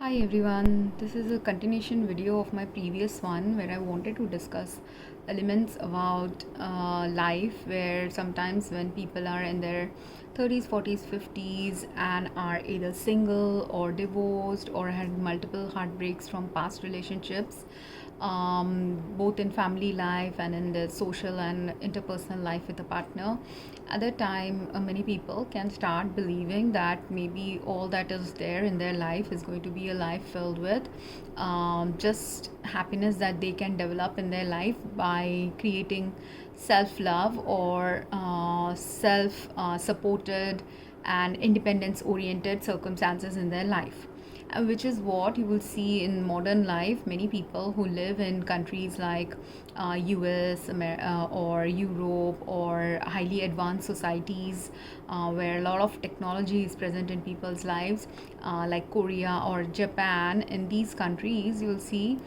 Hi everyone, this is a continuation video of my previous one where I wanted to discuss elements about life where sometimes when people are in their 30s, 40s, 50s and are either single or divorced or had multiple heartbreaks from past relationships, both in family life and in the social and interpersonal life with a partner. At that time, many people can start believing that maybe all that is there in their life is going to be a life filled with just happiness that they can develop in their life by creating self love or self supported and independence oriented circumstances in their life, which is what you will see in modern life. Many people who live in countries like US or Europe or highly advanced societies where a lot of technology is present in people's lives, like Korea or Japan. In these countries, you'll see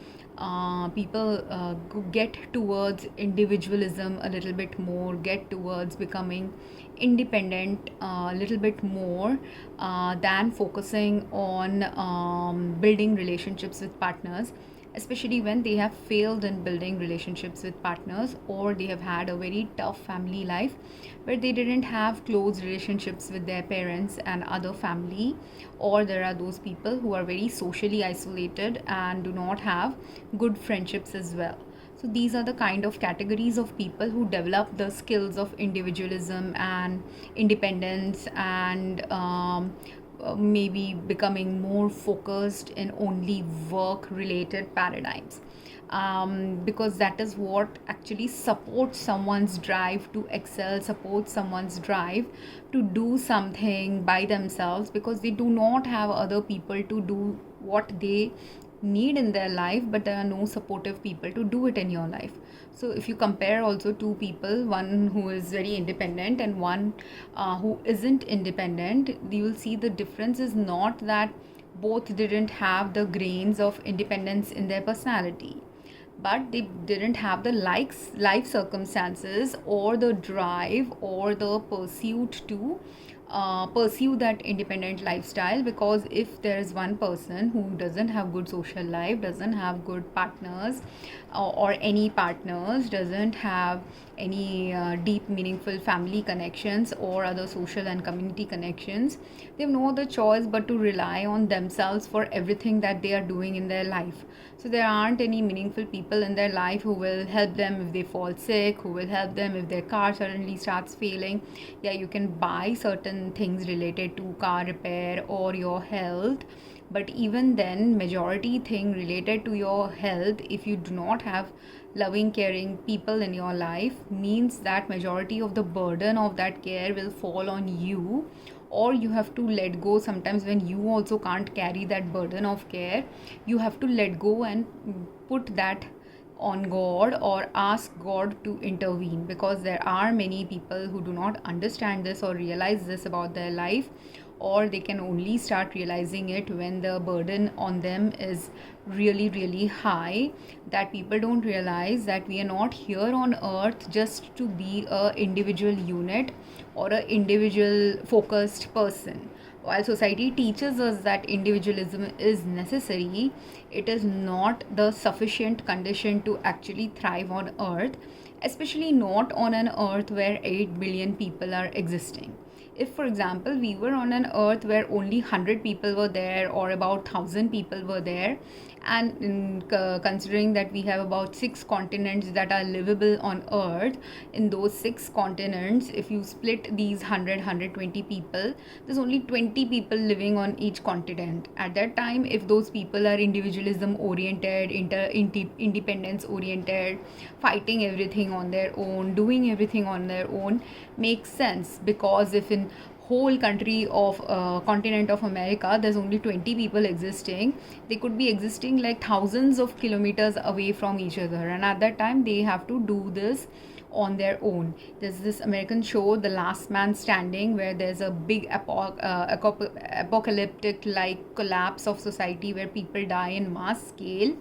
people get towards individualism a little bit more, get towards becoming independent a little bit more than focusing on building relationships with partners, especially when they have failed in building relationships with partners or they have had a very tough family life where they didn't have close relationships with their parents and other family, or there are those people who are very socially isolated and do not have good friendships as well. So these are the kind of categories of people who develop the skills of individualism and independence and maybe becoming more focused in only work related paradigms, because that is what actually supports someone's drive to excel, supports someone's drive to do something by themselves, because they do not have other people to do what they need in their life, but there are no supportive people to do it in your life. So if you compare also two people, one who is very independent and one who isn't independent, you will see the difference is not that both didn't have the grains of independence in their personality, but they didn't have the life circumstances or the drive or the pursuit to pursue that independent lifestyle. Because if there is one person who doesn't have good social life, doesn't have good partners or any partners, doesn't have any deep meaningful family connections or other social and community connections, they have no other choice but to rely on themselves for everything that they are doing in their life. So there aren't any meaningful people in their life who will help them if they fall sick, who will help them if their car suddenly starts failing. Yeah, you can buy certain things related to car repair or your health, but even then majority thing related to your health, if you do not have loving caring people in your life, means that majority of the burden of that care will fall on you, or you have to let go. Sometimes when you also can't carry that burden of care, you have to let go and put that on God or ask God to intervene, because there are many people who do not understand this or realize this about their life, or they can only start realizing it when the burden on them is really really high. That people don't realize that we are not here on earth just to be a individual unit or a individual focused person. While society teaches us that individualism is necessary, it is not the sufficient condition to actually thrive on earth, especially not on an earth where 8 billion people are existing. If for example we were on an earth where only 100 people were there or about 1000 people were there, and considering that we have about 6 continents that are livable on earth, in those 6 continents, if you split these 120 people, there's only 20 people living on each continent. At that time, if those people are individualism oriented, independence oriented, fighting everything on their own, doing everything on their own, makes sense. Because if in whole country of continent of America there's only 20 people existing, they could be existing like thousands of kilometers away from each other, and at that time they have to do this on their own. There's this American show, The Last Man Standing, where there's a big apocalyptic like collapse of society where people die in mass scale.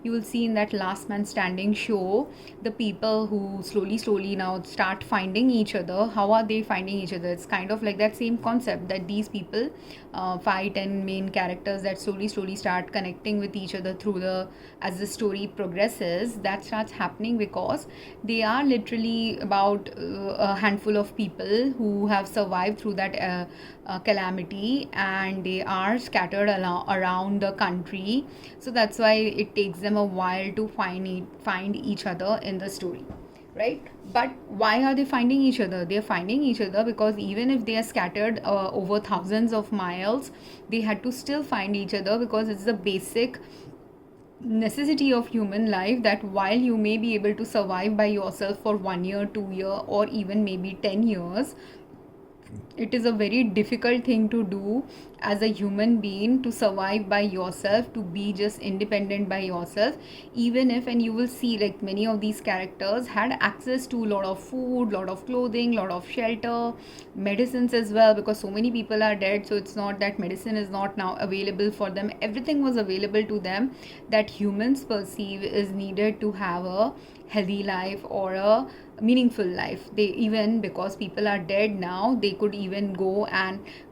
You will see in that Last Man Standing show the people who slowly now start finding each other. How are they finding each other? It's kind of like that same concept that these people fight, and main characters that slowly start connecting with each other through the as the story progresses. That starts happening because they are literally about a handful of people who have survived through that calamity, and they are scattered around the country. So that's why it takes them a while to find each other in the story, right? But why are they finding each other? They're finding each other because even if they are scattered over thousands of miles, they had to still find each other, because it's the basic necessity of human life that while you may be able to survive by yourself for 1 year, 2 year, or even maybe 10 years, it is a very difficult thing to do as a human being, to survive by yourself, to be just independent by yourself. Even if, and you will see like many of these characters had access to a lot of food, lot of clothing, lot of shelter, medicines as well, because so many people are dead. So it's not that medicine is not now available for them. Everything was available to them that humans perceive is needed to have a healthy life or a meaningful life. They, even because people are dead now, they could even go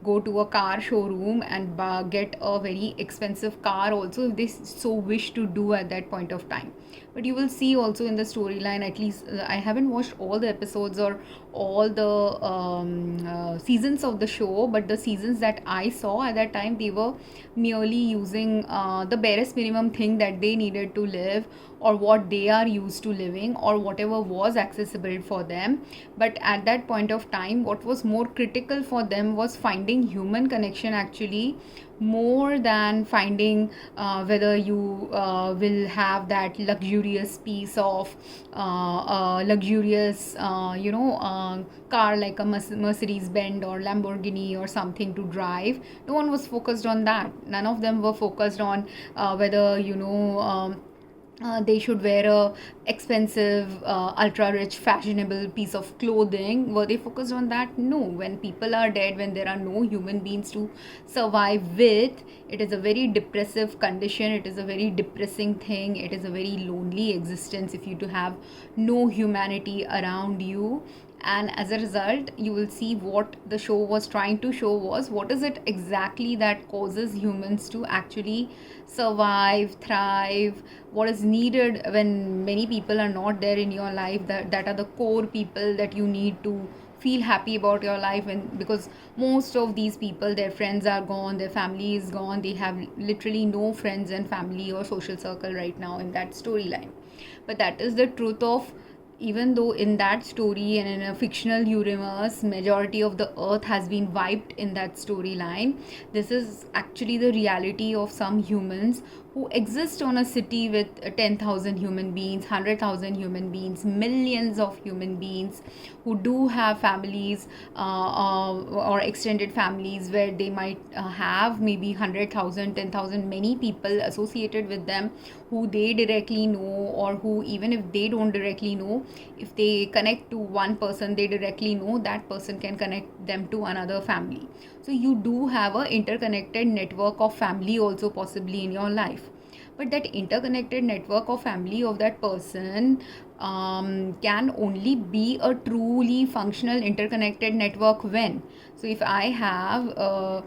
to a car showroom and get a very expensive car also, if they so wish to do at that point of time. But you will see also in the storyline, at least I haven't watched all the episodes or all the seasons of the show, but the seasons that I saw at that time, they were merely using the barest minimum thing that they needed to live, or what they are used to living, or whatever was accessible for them. But at that point of time, what was more critical for them was finding human connection, actually, more than finding whether you will have that luxurious piece of luxurious car like a Mercedes Benz or Lamborghini or something to drive. No one was focused on that. None of them were focused on whether they should wear a expensive ultra rich fashionable piece of clothing. Were they focused on that? No. When people are dead, when there are no human beings to survive with, it is a very depressive condition. It is a very depressing thing. It is a very lonely existence if you to have no humanity around you. And as a result, you will see what the show was trying to show was, what is it exactly that causes humans to actually survive, thrive, what is needed when many people are not there in your life, that are the core people that you need to feel happy about your life. And because most of these people, their friends are gone, their family is gone, they have literally no friends and family or social circle right now in that storyline. But that is the truth of, even though in that story and in a fictional universe, majority of the earth has been wiped in that storyline, this is actually the reality of some humans who exist on a city with 10,000 human beings, 100,000 human beings, millions of human beings who do have families or extended families, where they might have maybe 100,000, 10,000, many people associated with them who they directly know, or who, even if they don't directly know, if they connect to one person, they directly know that person can connect them to another family. So you do have a interconnected network of family also possibly in your life. But that interconnected network of family of that person can only be a truly functional interconnected network when. So if I have a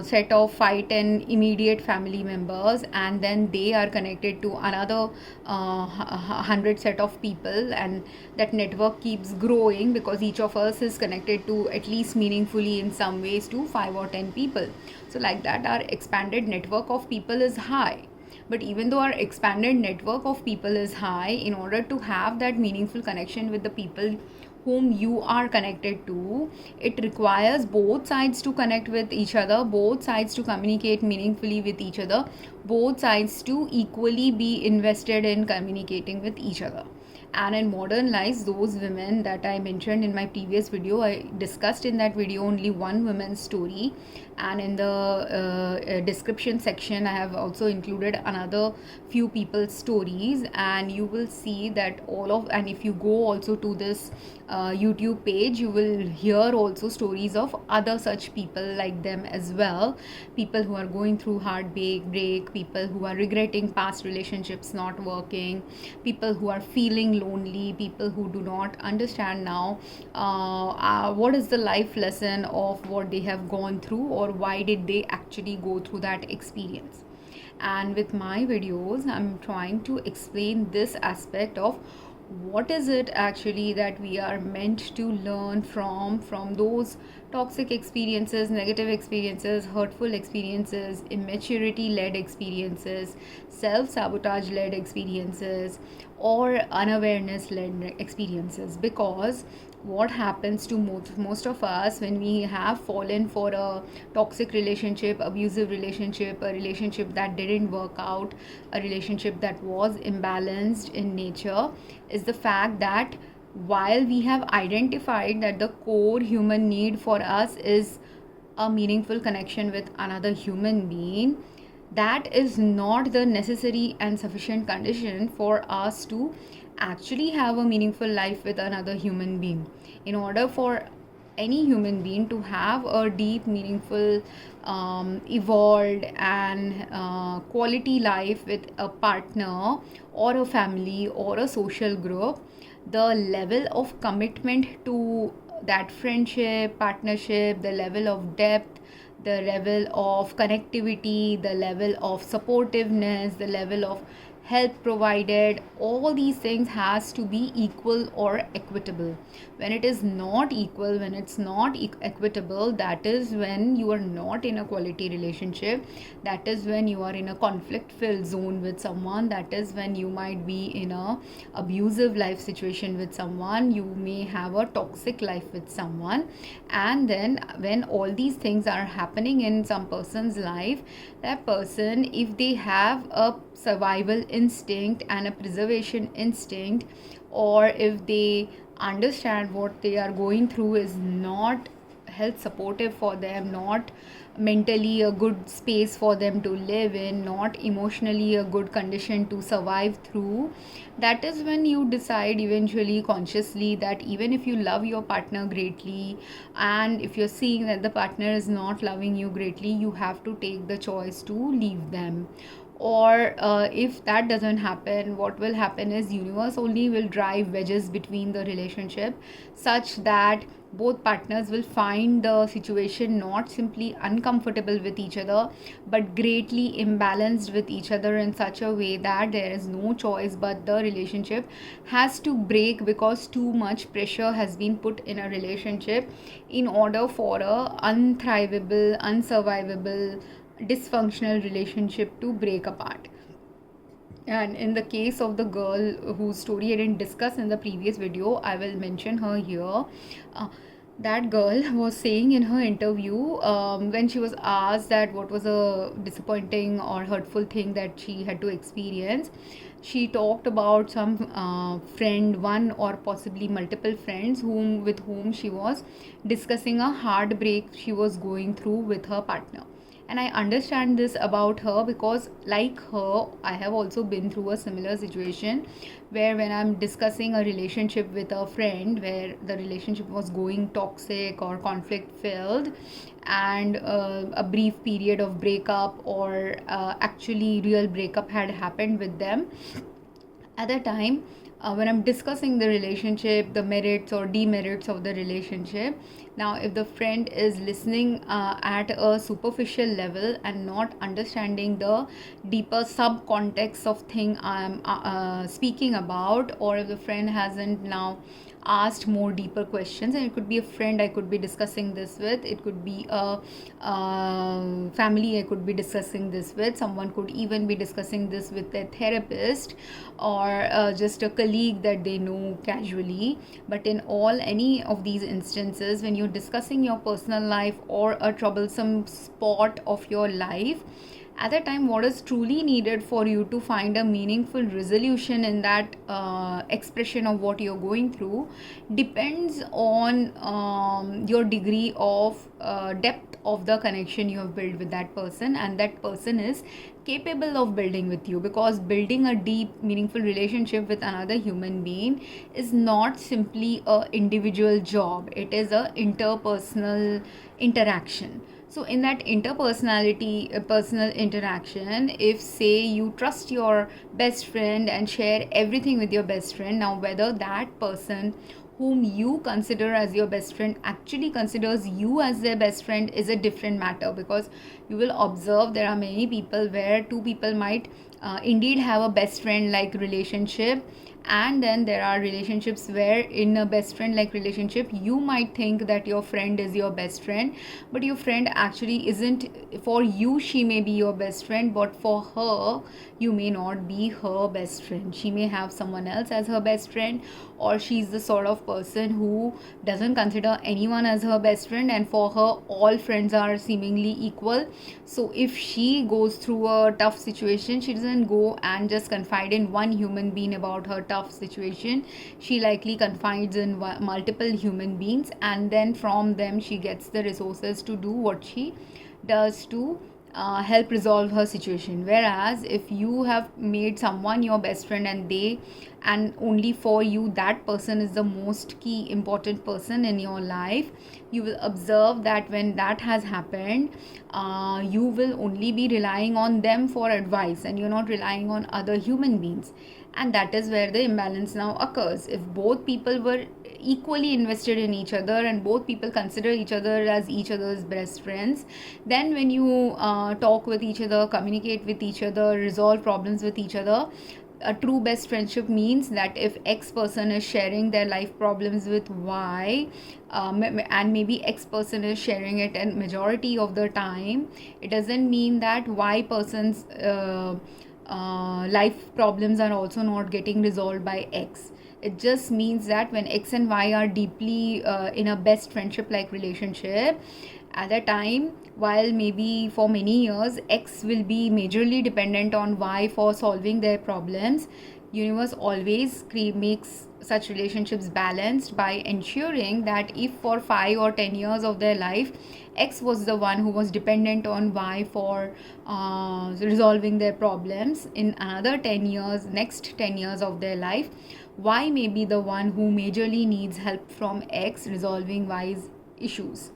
set of 5-10 immediate family members, and then they are connected to another 100 set of people, and that network keeps growing because each of us is connected to at least meaningfully in some ways to 5 or 10 people. So like that, our expanded network of people is high. But even though our expanded network of people is high, in order to have that meaningful connection with the people whom you are connected to, it requires both sides to connect with each other, both sides to communicate meaningfully with each other, both sides to equally be invested in communicating with each other. And in modern lives, those women that I mentioned in my previous video, I discussed in that video only one woman's story, and in the description section I have also included another few people's stories, and you will see that and if you go also to this YouTube page, you will hear also stories of other such people like them as well. People who are going through heartbreak, people who are regretting past relationships not working, people who are feeling lonely, people who do not understand now what is the life lesson of what they have gone through, or why did they actually go through that experience. And with my videos I'm trying to explain this aspect of what is it actually that we are meant to learn from those toxic experiences, negative experiences, hurtful experiences, immaturity led experiences, self sabotage led experiences, or unawareness led experiences. Because what happens to most of us when we have fallen for a toxic relationship, abusive relationship, a relationship that didn't work out, a relationship that was imbalanced in nature, is the fact that while we have identified that the core human need for us is a meaningful connection with another human being, that is not the necessary and sufficient condition for us to actually have a meaningful life with another human being. In order for any human being to have a deep, meaningful, evolved, and quality life with a partner or a family or a social group, the level of commitment to that friendship, partnership, the level of depth, the level of connectivity, the level of supportiveness, the level of help provided, all these things has to be equal or equitable. When it is not equal, when it's not equitable, that is when you are not in a quality relationship. That is when you are in a conflict filled zone with someone. That is when you might be in a abusive life situation with someone. You may have a toxic life with someone. And then when all these things are happening in some person's life, that person, if they have a survival instinct and a preservation instinct, or if they understand what they are going through is not health supportive for them, not mentally a good space for them to live in, not emotionally a good condition to survive through, that is when you decide eventually consciously that even if you love your partner greatly, and if you're seeing that the partner is not loving you greatly, you have to take the choice to leave them. Or if that doesn't happen, what will happen is universe only will drive wedges between the relationship, such that both partners will find the situation not simply uncomfortable with each other, but greatly imbalanced with each other in such a way that there is no choice but the relationship has to break, because too much pressure has been put in a relationship in order for a unthrivable, unsurvivable, dysfunctional relationship to break apart. And in the case of the girl whose story I didn't discuss in the previous video, I will mention her here. That girl was saying in her interview, when she was asked that what was a disappointing or hurtful thing that she had to experience, she talked about some friend, one or possibly multiple friends with whom she was discussing a heartbreak she was going through with her partner. And I understand this about her because, like her, I have also been through a similar situation where when I'm discussing a relationship with a friend where the relationship was going toxic or conflict filled, and a brief period of breakup or actually real breakup had happened with them. At that time, when I'm discussing the relationship, the merits or demerits of the relationship, now if the friend is listening at a superficial level and not understanding the deeper sub context of thing I'm speaking about, or if the friend hasn't now asked more deeper questions, and it could be a friend I could be discussing this with, it could be a family I could be discussing this with, someone could even be discussing this with their therapist, or just a colleague that they know casually. But in any of these instances, when you're discussing your personal life or a troublesome spot of your life, At that time, what is truly needed for you to find a meaningful resolution in that expression of what you're going through depends on your degree of depth of the connection you have built with that person, and that person is capable of building with you, because building a deep meaningful relationship with another human being is not simply a individual job, it is a interpersonal interaction. So in that interpersonality personal interaction, if say you trust your best friend and share everything with your best friend, now whether that person whom you consider as your best friend actually considers you as their best friend is a different matter, because you will observe there are many people where two people might indeed have a best friend like relationship, and then there are relationships where in a best friend like relationship you might think that your friend is your best friend, but your friend actually isn't. For you she may be your best friend, but for her you may not be her best friend. She may have someone else as her best friend, or she's the sort of person who doesn't consider anyone as her best friend, and for her all friends are seemingly equal. So if she goes through a tough situation, she doesn't go and just confide in one human being about her tough situation. She likely confides in multiple human beings, and then from them she gets the resources to do what she does to help resolve her situation. Whereas if you have made someone your best friend, and only for you that person is the most key important person in your life, you will observe that when that has happened, you will only be relying on them for advice, and you're not relying on other human beings. And that is where the imbalance now occurs. If both people were equally invested in each other and both people consider each other as each other's best friends, then when you talk with each other, communicate with each other, resolve problems with each other, a true best friendship means that if X person is sharing their life problems with Y, and maybe X person is sharing it and majority of the time, it doesn't mean that Y person's life problems are also not getting resolved by X. It just means that when X and Y are deeply in a best friendship like relationship, at that time, while maybe for many years X will be majorly dependent on Y for solving their problems, universe always makes such relationships balanced by ensuring that if for 5 or 10 years of their life X was the one who was dependent on Y for resolving their problems, in another 10 years, next 10 years of their life, Y may be the one who majorly needs help from X resolving Y's issues.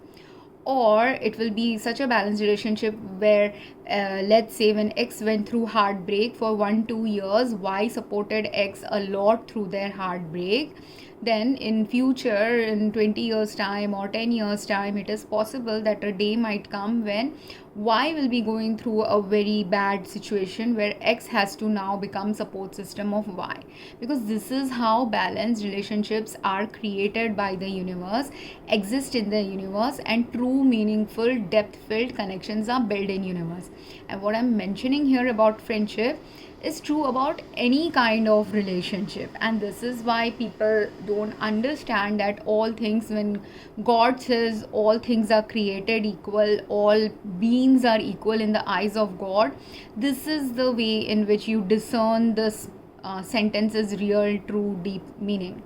Or it will be such a balanced relationship where let's say when X went through heartbreak for 1-2 years, Y supported X a lot through their heartbreak. Then in future, in 20 years time or 10 years time, it is possible that a day might come when Y will be going through a very bad situation where X has to now become support system of Y, because this is how balanced relationships are created by the universe, exist in the universe, and true meaningful depth filled connections are built in universe. And what I'm mentioning here about friendship is true about any kind of relationship, and this is why people don't understand that all things, when God says all things are created equal, all beings are equal in the eyes of God, this is the way in which you discern this sentence's real true deep meaning.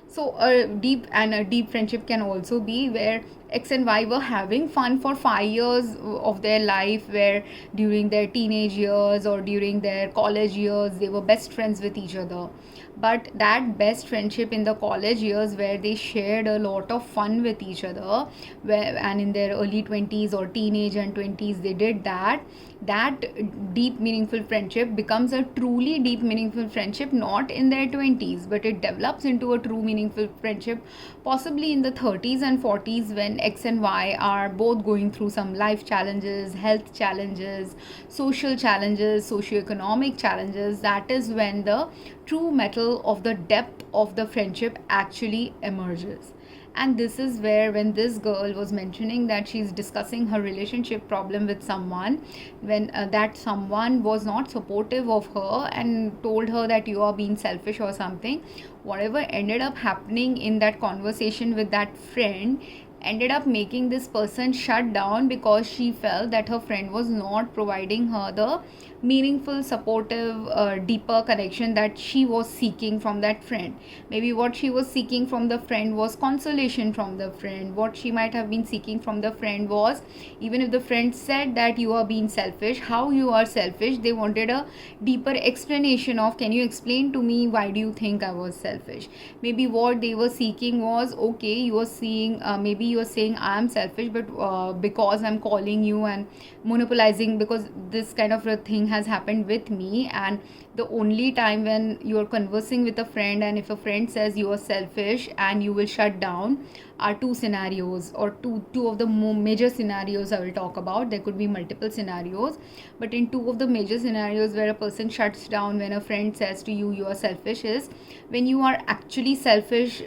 So a deep friendship can also be where X and Y were having fun for 5 years of their life, where during their teenage years or during their college years they were best friends with each other. But that best friendship in the college years, where they shared a lot of fun with each other, and in their early 20s or teenage and 20s they did that deep meaningful friendship becomes a truly deep meaningful friendship not in their 20s, but it develops into a true meaningful friendship possibly in the 30s and 40s, when X and Y are both going through some life challenges, health challenges, social challenges, socioeconomic challenges. That is when the true metal of the depth of the friendship actually emerges. And this is where, when this girl was mentioning that she's discussing her relationship problem with someone, when that someone was not supportive of her and told her that you are being selfish or something, whatever ended up happening in that conversation with that friend ended up making this person shut down because she felt that her friend was not providing her the meaningful, supportive, deeper connection that she was seeking from that friend. Maybe what she was seeking from the friend was consolation from the friend. What she might have been seeking from the friend was, even if the friend said that you are being selfish, how you are selfish, they wanted a deeper explanation of, can you explain to me why do you think I was selfish? Maybe what they were seeking was, okay, you are seeing, maybe you are saying I am selfish, but because I'm calling you and monopolizing, because this kind of a thing has happened with me, and the only time when you are conversing with a friend and if a friend says you are selfish and you will shut down, are two scenarios, or two of the major scenarios I will talk about. There could be multiple scenarios, but in two of the major scenarios where a person shuts down when a friend says to you are selfish is when you are actually selfish.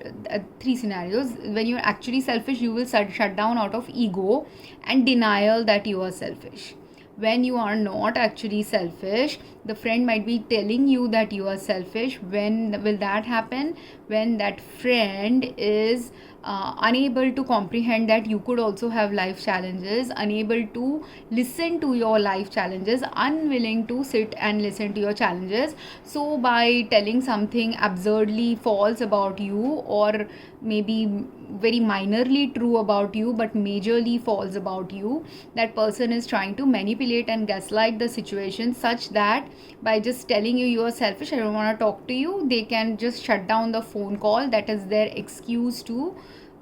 Three scenarios: when you're actually selfish, you will shut down out of ego and denial that you are selfish. When you are not actually selfish, the friend might be telling you that you are selfish. When will that happen? When that friend is unable to comprehend that you could also have life challenges, unable to listen to your life challenges, unwilling to sit and listen to your challenges. So by telling something absurdly false about you, or maybe very minorly true about you but majorly false about you, that person is trying to manipulate and gaslight the situation such that by just telling you are selfish, I don't want to talk to you, they can just shut down the phone call. That is their excuse to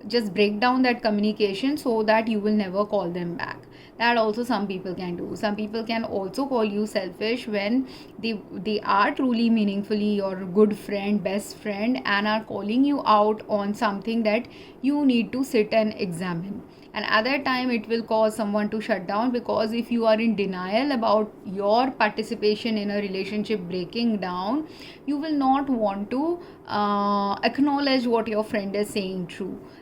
just break down that communication so that you will never call them back. That also some people can do. Some people can also call you selfish when they are truly meaningfully your good friend, best friend, and are calling you out on something that you need to sit and examine. And at that time it will cause someone to shut down, because if you are in denial about your participation in a relationship breaking down, you will not want to acknowledge what your friend is saying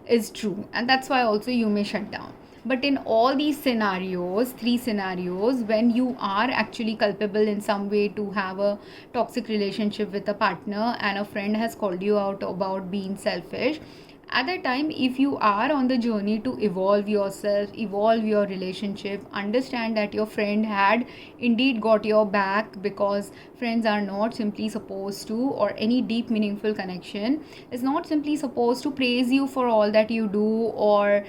is true, and that's why also you may shut down. But in all these scenarios, three scenarios, when you are actually culpable in some way to have a toxic relationship with a partner and a friend has called you out about being selfish, at that time, if you are on the journey to evolve yourself, evolve your relationship, understand that your friend had indeed got your back, because friends are not simply supposed to, or any deep meaningful connection is not simply supposed to praise you for all that you do, or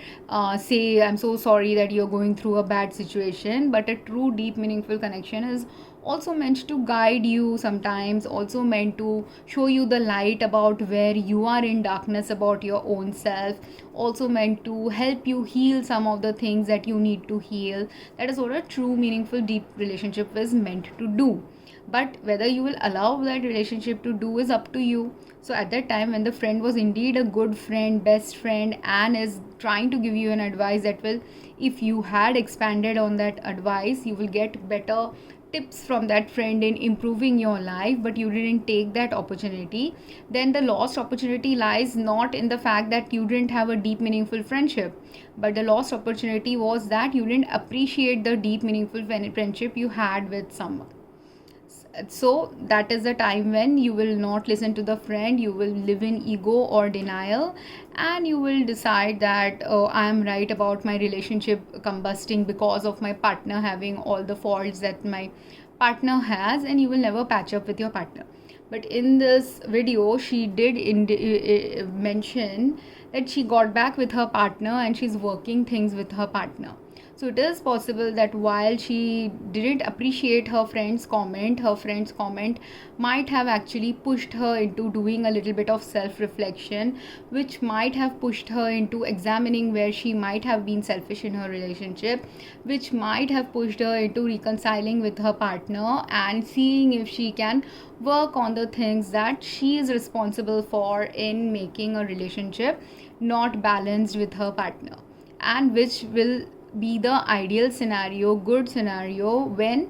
say I'm so sorry that you're going through a bad situation. But a true deep meaningful connection is also meant to guide you, sometimes also meant to show you the light about where you are in darkness about your own self, also meant to help you heal some of the things that you need to heal. That is what a true meaningful deep relationship is meant to do. But whether you will allow that relationship to do is up to you. So at that time, when the friend was indeed a good friend, best friend, and is trying to give you an advice that will, if you had expanded on that advice, you will get better tips from that friend in improving your life, but you didn't take that opportunity, then the lost opportunity lies not in the fact that you didn't have a deep meaningful friendship, but the lost opportunity was that you didn't appreciate the deep meaningful friendship you had with someone. So that is the time when you will not listen to the friend, you will live in ego or denial, and you will decide that, oh, I am right about my relationship combusting because of my partner having all the faults that my partner has, and you will never patch up with your partner. But in this video, she did mention that she got back with her partner and she's working things with her partner. So it is possible that while she didn't appreciate her friend's comment might have actually pushed her into doing a little bit of self-reflection, which might have pushed her into examining where she might have been selfish in her relationship, which might have pushed her into reconciling with her partner and seeing if she can work on the things that she is responsible for in making a relationship not balanced with her partner, and which will be the ideal scenario, good scenario, when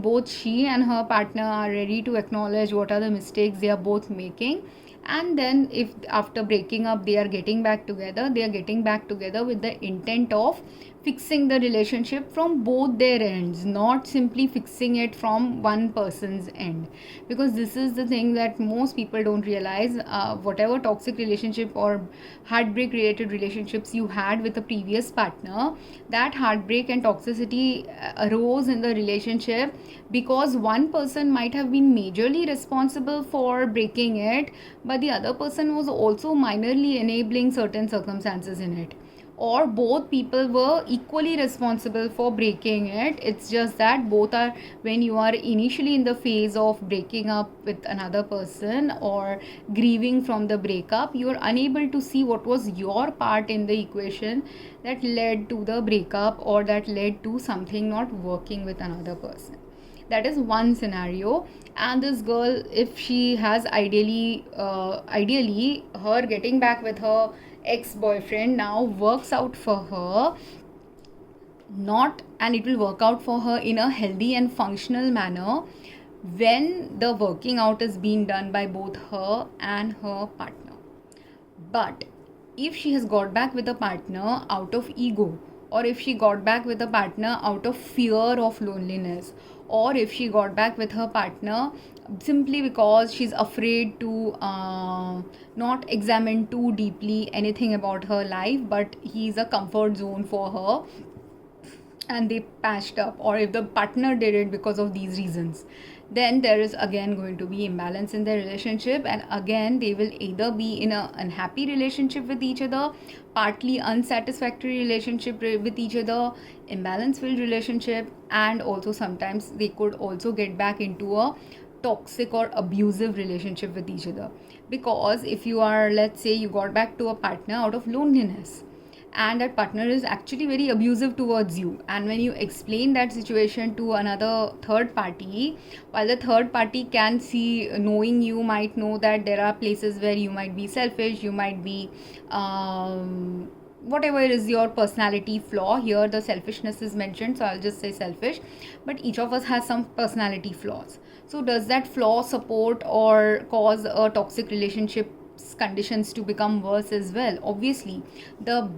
both she and her partner are ready to acknowledge what are the mistakes they are both making. And then if after breaking up they are getting back together with the intent of fixing the relationship from both their ends, not simply fixing it from one person's end. Because this is the thing that most people don't realize. Whatever toxic relationship or heartbreak related relationships you had with a previous partner, that heartbreak and toxicity arose in the relationship because one person might have been majorly responsible for breaking it, but the other person was also minorly enabling certain circumstances in it, or both people were equally responsible for breaking it. It's just that both are, when you are initially in the phase of breaking up with another person or grieving from the breakup, you are unable to see what was your part in the equation that led to the breakup or that led to something not working with another person. That is one scenario. And this girl, if she has ideally her getting back with her ex-boyfriend now works out for her, not, and it will work out for her in a healthy and functional manner when the working out is being done by both her and her partner. But if she has got back with a partner out of ego, or if she got back with a partner out of fear of loneliness, or if she got back with her partner simply because she's afraid to not examine too deeply anything about her life, but he's a comfort zone for her and they patched up, or if the partner did it because of these reasons, then there is again going to be imbalance in their relationship, and again they will either be in a unhappy relationship with each other, partly unsatisfactory relationship with each other, imbalance filled relationship, and also sometimes they could also get back into a toxic or abusive relationship with each other. Because if you are, let's say you got back to a partner out of loneliness, and that partner is actually very abusive towards you, and when you explain that situation to another third party, while the third party can see, knowing you, might know that there are places where you might be selfish, you might be whatever is your personality flaw, here the selfishness is mentioned, so I'll just say selfish, but each of us has some personality flaws. So does that flaw support or cause a toxic relationship conditions to become worse as well? Obviously, the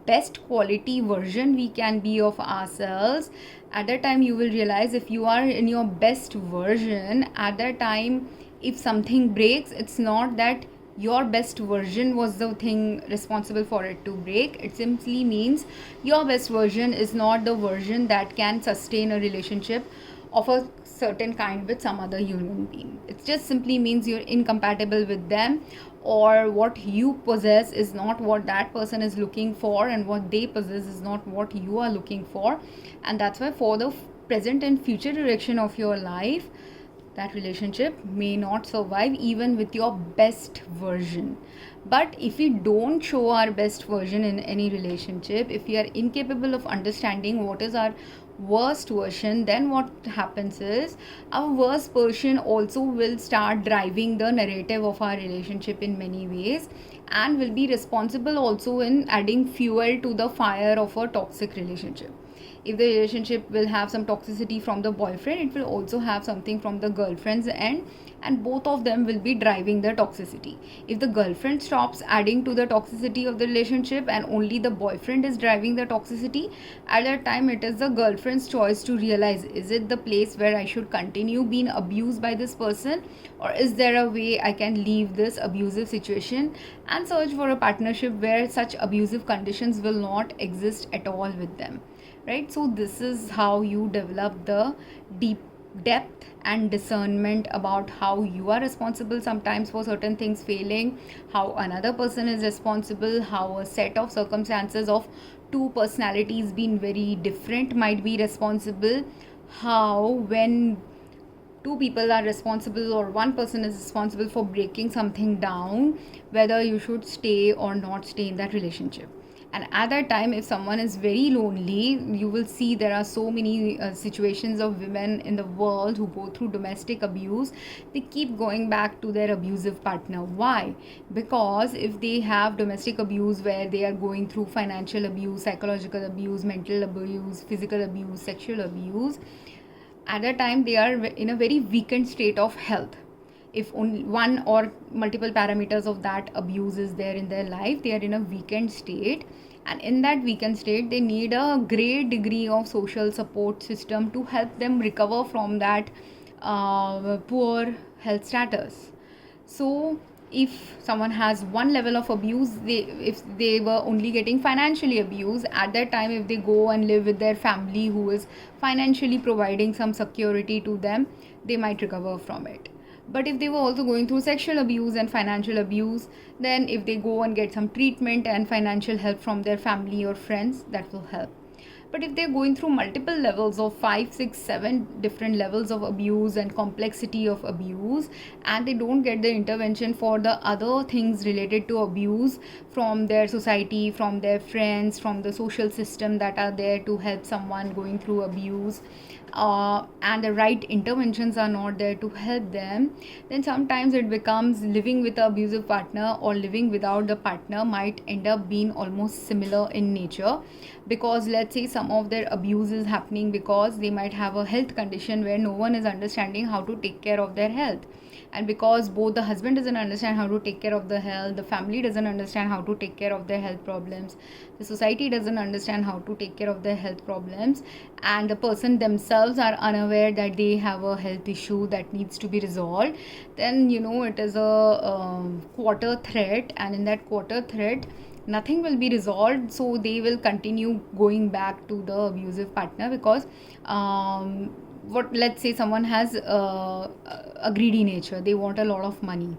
best quality version we can be of ourselves, at that time you will realize if you are in your best version, at that time if something breaks, it's not that your best version was the thing responsible for it to break. It simply means your best version is not the version that can sustain a relationship of a certain kind with some other human being. It just simply means you're incompatible with them, or what you possess is not what that person is looking for, and what they possess is not what you are looking for. And that's why for the present and future direction of your life, that relationship may not survive even with your best version. But if we don't show our best version in any relationship, if we are incapable of understanding what is our worst version, then what happens is our worst version also will start driving the narrative of our relationship in many ways, and will be responsible also in adding fuel to the fire of a toxic relationship. If the relationship will have some toxicity from the boyfriend, it will also have something from the girlfriend's end, and both of them will be driving the toxicity. If the girlfriend stops adding to the toxicity of the relationship and only the boyfriend is driving the toxicity, at that time it is the girlfriend's choice to realize, is it the place where I should continue being abused by this person, or is there a way I can leave this abusive situation and search for a partnership where such abusive conditions will not exist at all with them, right? So this is how you develop the deep depth and discernment about how you are responsible sometimes for certain things failing, how another person is responsible, how a set of circumstances of two personalities being very different might be responsible, how when two people are responsible or one person is responsible for breaking something down, whether you should stay or not stay in that relationship. And at that time, if someone is very lonely, you will see there are so many situations of women in the world who go through domestic abuse. They keep going back to their abusive partner. Why? Because if they have domestic abuse where they are going through financial abuse, psychological abuse, mental abuse, physical abuse, sexual abuse, at that time they are in a very weakened state of health. If only one or multiple parameters of that abuse is there in their life, they are in a weakened state, and in that weakened state they need a great degree of social support system to help them recover from that poor health status. So if someone has one level of abuse, if they were only getting financially abused at that time, if they go and live with their family who is financially providing some security to them, they might recover from it. But if they were also going through sexual abuse and financial abuse, then if they go and get some treatment and financial help from their family or friends, that will help. But if they're going through multiple levels of 5, 6, 7 different levels of abuse and complexity of abuse, and they don't get the intervention for the other things related to abuse from their society, from their friends, from the social system that are there to help someone going through abuse, and the right interventions are not there to help them, then sometimes it becomes living with an abusive partner or living without the partner might end up being almost similar in nature. Because let's say some of their abuse is happening because they might have a health condition where no one is understanding how to take care of their health, and because both the husband doesn't understand how to take care of the health, the family doesn't understand how to take care of their health problems, the society doesn't understand how to take care of their health problems, and the person themselves are unaware that they have a health issue that needs to be resolved, then it is a quarter threat, and in that quarter threat nothing will be resolved, so they will continue going back to the abusive partner. Because let's say someone has a greedy nature, they want a lot of money,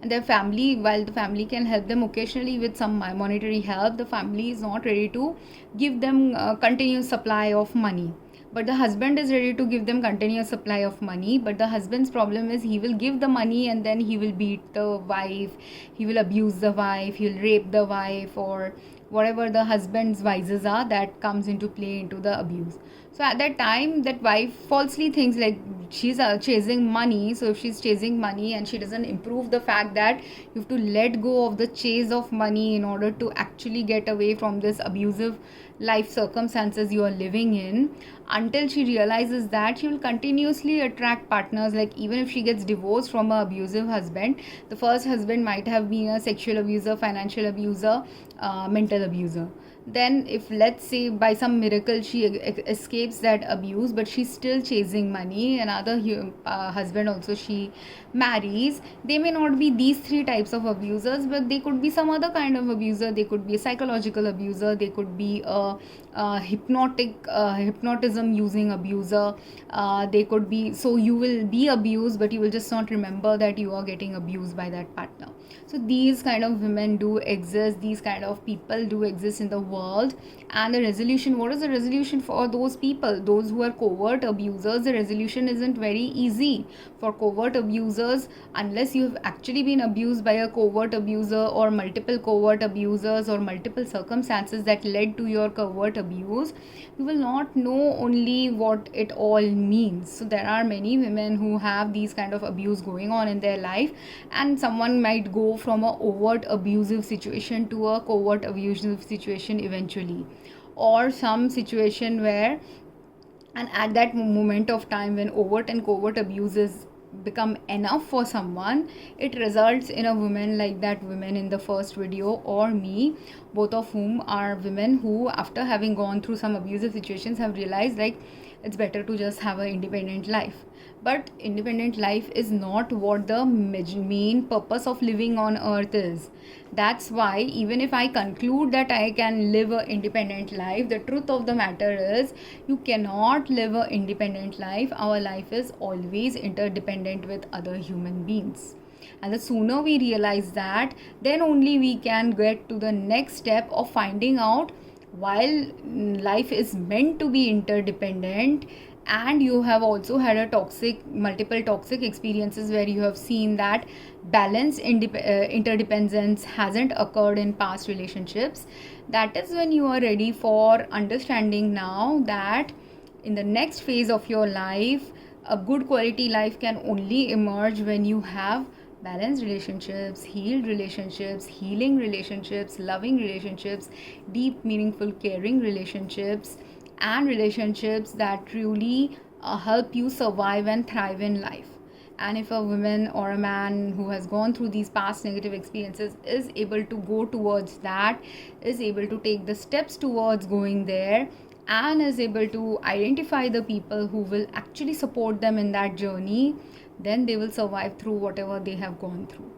and their family, while the family can help them occasionally with some monetary help, the family is not ready to give them continuous supply of money. But the husband is ready to give them continuous supply of money, but the husband's problem is he will give the money and then he will beat the wife, he will abuse the wife, he will rape the wife, or whatever the husband's vices are, that comes into play into the abuse. So at that time, that wife falsely thinks like she's chasing money. So if she's chasing money and she doesn't improve the fact that you have to let go of the chase of money in order to actually get away from this abusive life circumstances you are living in, until she realizes that, she will continuously attract partners. Like even if she gets divorced from an abusive husband, the first husband might have been a sexual abuser, financial abuser, mental abuser. Then if let's say by some miracle she escapes that abuse, but she's still chasing money, another husband also she marries, they may not be these three types of abusers, but they could be some other kind of abuser. They could be a psychological abuser, they could be a hypnotism using abuser, they could be, so you will be abused but you will just not remember that you are getting abused by that partner. So these kind of women do exist, these kind of people do exist in the world. And the resolution, what is the resolution for those people, those who are covert abusers? The resolution isn't very easy for covert abusers. Unless you have actually been abused by a covert abuser, or multiple covert abusers, or multiple circumstances that led to your covert abuse, you will not know only what it all means. So there are many women who have these kind of abuse going on in their life, and someone might go from a overt abusive situation to a covert abusive situation eventually, or some situation where, and at that moment of time when overt and covert abuses become enough for someone, it results in a woman like that woman in the first video, or me, both of whom are women who, after having gone through some abusive situations, have realized like it's better to just have an independent life. But independent life is not what the main purpose of living on earth is. That's why even if I conclude that I can live an independent life, the truth of the matter is you cannot live an independent life. Our life is always interdependent with other human beings. And the sooner we realize that, then only we can get to the next step of finding out, while life is meant to be interdependent, and you have also had a multiple toxic experiences where you have seen that balanced interdependence hasn't occurred in past relationships, that is when you are ready for understanding now that in the next phase of your life, a good quality life can only emerge when you have balanced relationships, healed relationships, healing relationships, loving relationships, deep, meaningful, caring relationships, and relationships that truly help you survive and thrive in life. And if a woman or a man who has gone through these past negative experiences is able to go towards that, is able to take the steps towards going there, and is able to identify the people who will actually support them in that journey, then they will survive through whatever they have gone through.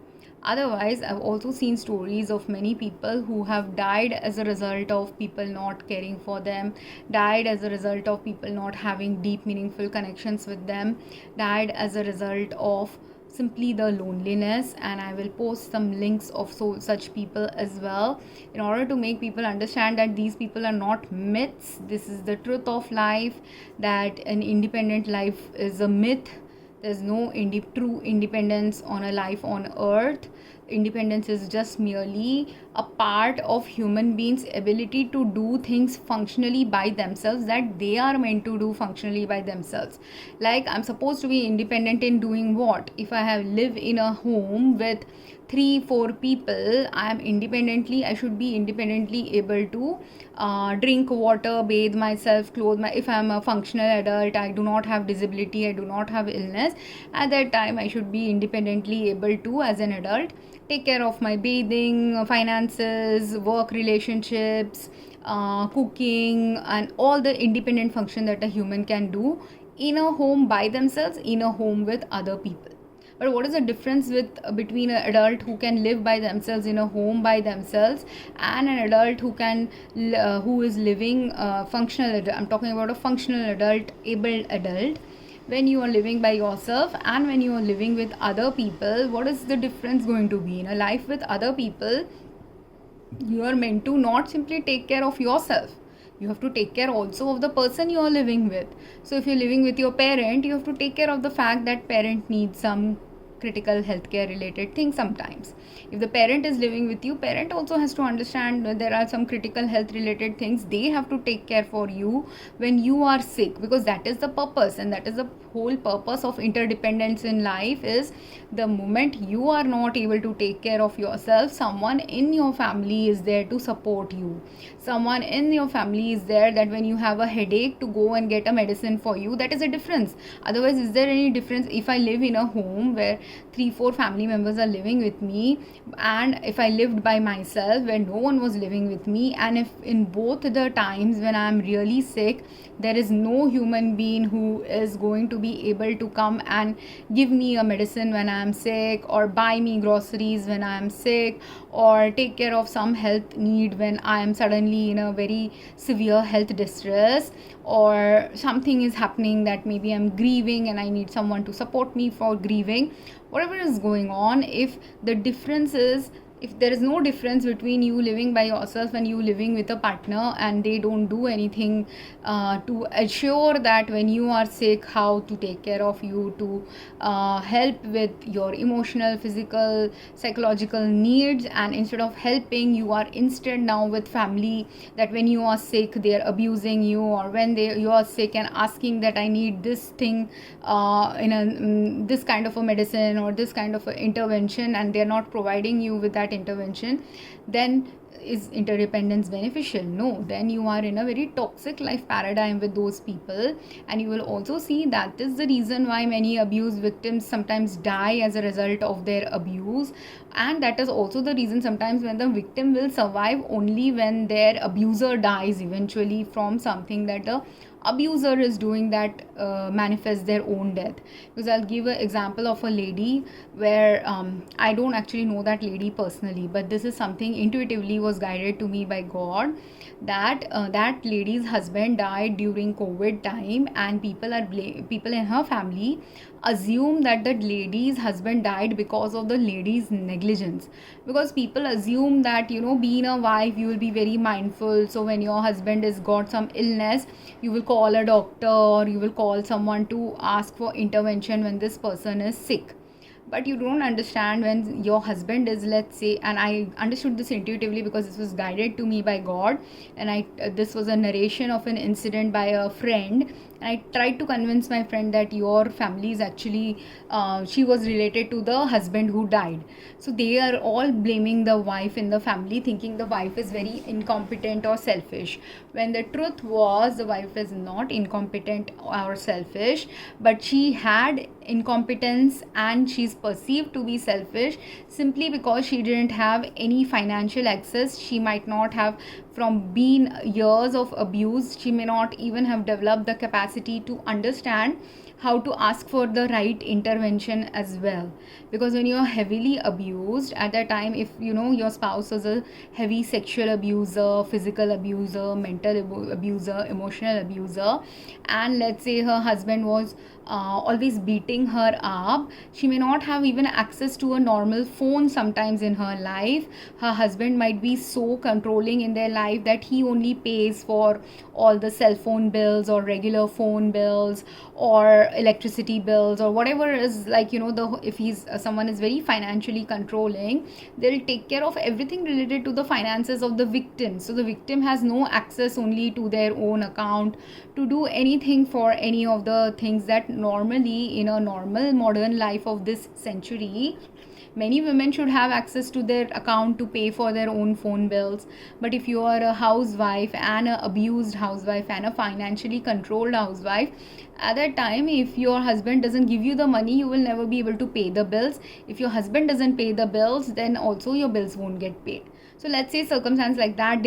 Otherwise, I've also seen stories of many people who have died as a result of people not caring for them, died as a result of people not having deep, meaningful connections with them, died as a result of simply the loneliness. And I will post some links of such people as well, in order to make people understand that these people are not myths. This is the truth of life, that an independent life is a myth. There's no true independence on a life on earth. Independence is just merely a part of human beings' ability to do things functionally by themselves, that they are meant to do functionally by themselves. Like, I'm supposed to be independent in doing what? If I have live in a home with 3-4 people, I should be independently able to drink water, bathe myself, clothe my, if I'm a functional adult, I do not have disability, I do not have illness, at that time I should be independently able to, as an adult, take care of my bathing, finances, work relationships, cooking, and all the independent function that a human can do in a home by themselves, in a home with other people. But what is the difference between an adult who can live by themselves in a home by themselves, and an adult who is living functional adult? I'm talking about a functional adult, able adult. When you are living by yourself and when you are living with other people, what is the difference going to be? In a life with other people, you are meant to not simply take care of yourself, you have to take care also of the person you are living with. So if you're living with your parent, you have to take care of the fact that parent needs some critical healthcare related things sometimes. If the parent is living with you, parent also has to understand that there are some critical health related things they have to take care for you when you are sick, because that is the purpose, and that is the whole purpose of interdependence in life. Is the moment you are not able to take care of yourself, someone in your family is there to support you. Someone in your family is there that when you have a headache, to go and get a medicine for you. That is a difference. Otherwise, is there any difference if I live in a home where 3-4 family members are living with me, and if I lived by myself where no one was living with me, and if in both the times when I am really sick, there is no human being who is going to be able to come and give me a medicine when I am sick, or buy me groceries when I am sick, or take care of some health need when I am suddenly in a very severe health distress, or something is happening that maybe I'm grieving and I need someone to support me for grieving, whatever is going on. If there is no difference between you living by yourself and you living with a partner, and they don't do anything to assure that when you are sick, how to take care of you, to help with your emotional, physical, psychological needs, and instead of helping, you are instead now with family, that when you are sick they are abusing you, or when you are sick and asking that I need this thing this kind of a medicine or this kind of a intervention, and they are not providing you with that intervention, then is interdependence beneficial? No. Then you are in a very toxic life paradigm with those people. And you will also see that is the reason why many abuse victims sometimes die as a result of their abuse, and that is also the reason sometimes when the victim will survive only when their abuser dies eventually from something that the abuser is doing that manifests their own death. Because I'll give an example of a lady where I don't actually know that lady personally, but this is something intuitively was guided to me by God, that that lady's husband died during COVID time, and people in her family assume that the lady's husband died because of the lady's negligence, because people assume that being a wife you will be very mindful, so when your husband has got some illness you will call a doctor or you will call someone to ask for intervention when this person is sick. But you don't understand when your husband is, let's say, and I understood this intuitively because this was guided to me by God, and this was a narration of an incident by a friend, and I tried to convince my friend that your family is actually she was related to the husband who died. So they are all blaming the wife in the family, thinking the wife is very incompetent or selfish, when the truth was the wife is not incompetent or selfish, but she had incompetence, and she's perceived to be selfish simply because she didn't have any financial access. She might not have, from being years of abuse, she may not even have developed the capacity to understand how to ask for the right intervention as well. Because when you are heavily abused at that time, if you know your spouse was a heavy sexual abuser, physical abuser, mental abuser, emotional abuser, and let's say her husband was always beating her up, she may not have even access to a normal phone sometimes in her life. Her husband might be so controlling in their life that he only pays for all the cell phone bills or regular phone bills or electricity bills or whatever is, like, you know, the if he's someone is very financially controlling, they'll take care of everything related to the finances of the victim. So the victim has no access only to their own account to do anything for any of the things that normally in a normal modern life of this century many women should have access to their account to pay for their own phone bills. But if you are a housewife and a abused housewife and a financially controlled housewife, at that time, if your husband doesn't give you the money, you will never be able to pay the bills. If your husband doesn't pay the bills, then also your bills won't get paid. So let's say circumstance like that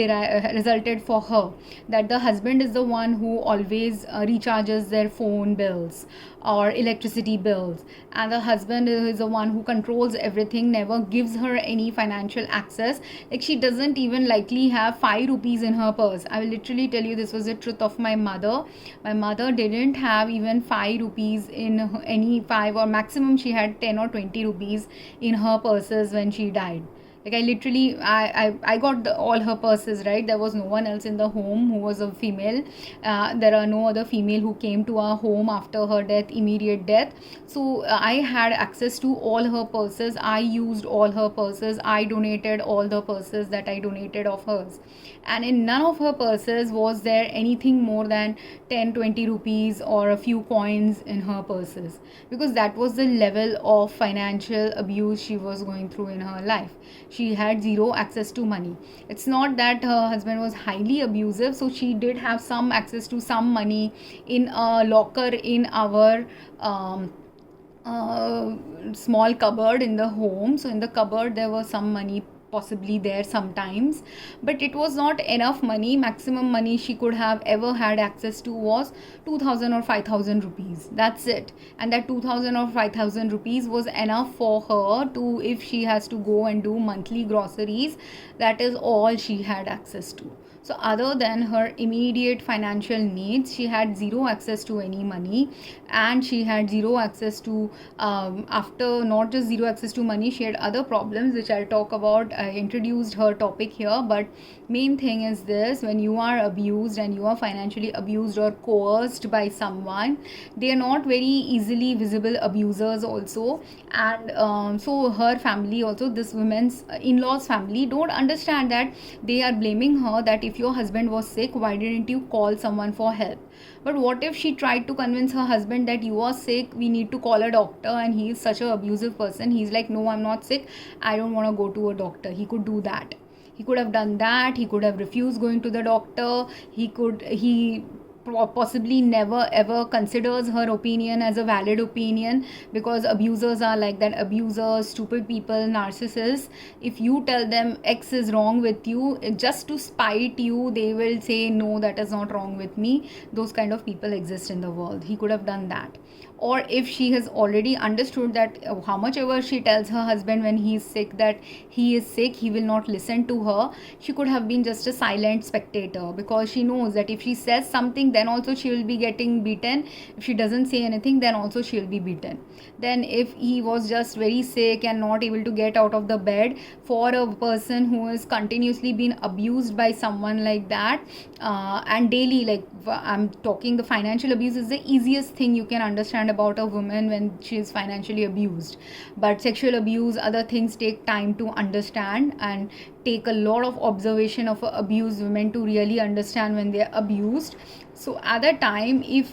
resulted for her, that the husband is the one who always recharges their phone bills or electricity bills, and the husband is the one who controls everything, never gives her any financial access. Like, she doesn't even likely have 5 rupees in her purse. I will literally tell you, this was the truth of my mother. My mother didn't have even 5 rupees in any 5, or maximum she had 10 or 20 rupees in her purses when she died. Like, I literally I got all her purses, right? There was no one else in the home who was a female. There are no other female who came to our home after her death, immediate death. So I had access to all her purses. I used all her purses. I donated all the purses that I donated of hers, and in none of her purses was there anything more than 10-20 rupees or a few coins in her purses, because that was the level of financial abuse she was going through in her life. She had zero access to money. It's not that her husband was highly abusive, so she did have some access to some money in a locker in our small cupboard in the home. So in the cupboard there was some money possibly there sometimes, but it was not enough money. Maximum money she could have ever had access to was 2000 or 5000 rupees. That's it. And that 2000 or 5000 rupees was enough for her to, if she has to go and do monthly groceries, that is all she had access to. So other than her immediate financial needs, she had zero access to any money, and she had zero access to, after not just zero access to money, she had other problems which I'll talk about. I introduced her topic here, but main thing is this: when you are abused and you are financially abused or coerced by someone, they are not very easily visible abusers also. And so her family also, this woman's in-laws family, don't understand that. They are blaming her that if your husband was sick, why didn't you call someone for help? But what if she tried to convince her husband that you are sick, we need to call a doctor, and he is such an abusive person, he's like, no, I'm not sick, I don't want to go to a doctor. He could do that. He could have done that. He could have refused going to the doctor. He possibly never ever considers her opinion as a valid opinion, because abusers are like that. Abusers, stupid people, narcissists, if you tell them X is wrong with you, just to spite you, they will say, no, that is not wrong with me. Those kind of people exist in the world. He could have done that. Or if she has already understood that how much ever she tells her husband when he is sick that he is sick, he will not listen to her, she could have been just a silent spectator, because she knows that if she says something, then also she will be getting beaten. If she doesn't say anything, then also she will be beaten. Then if he was just very sick and not able to get out of the bed, for a person who is continuously being abused by someone like that, and daily, like I'm talking, the financial abuse is the easiest thing you can understand about a woman when she is financially abused. But sexual abuse, other things take time to understand, and take a lot of observation of abused women to really understand when they are abused. So at that time, if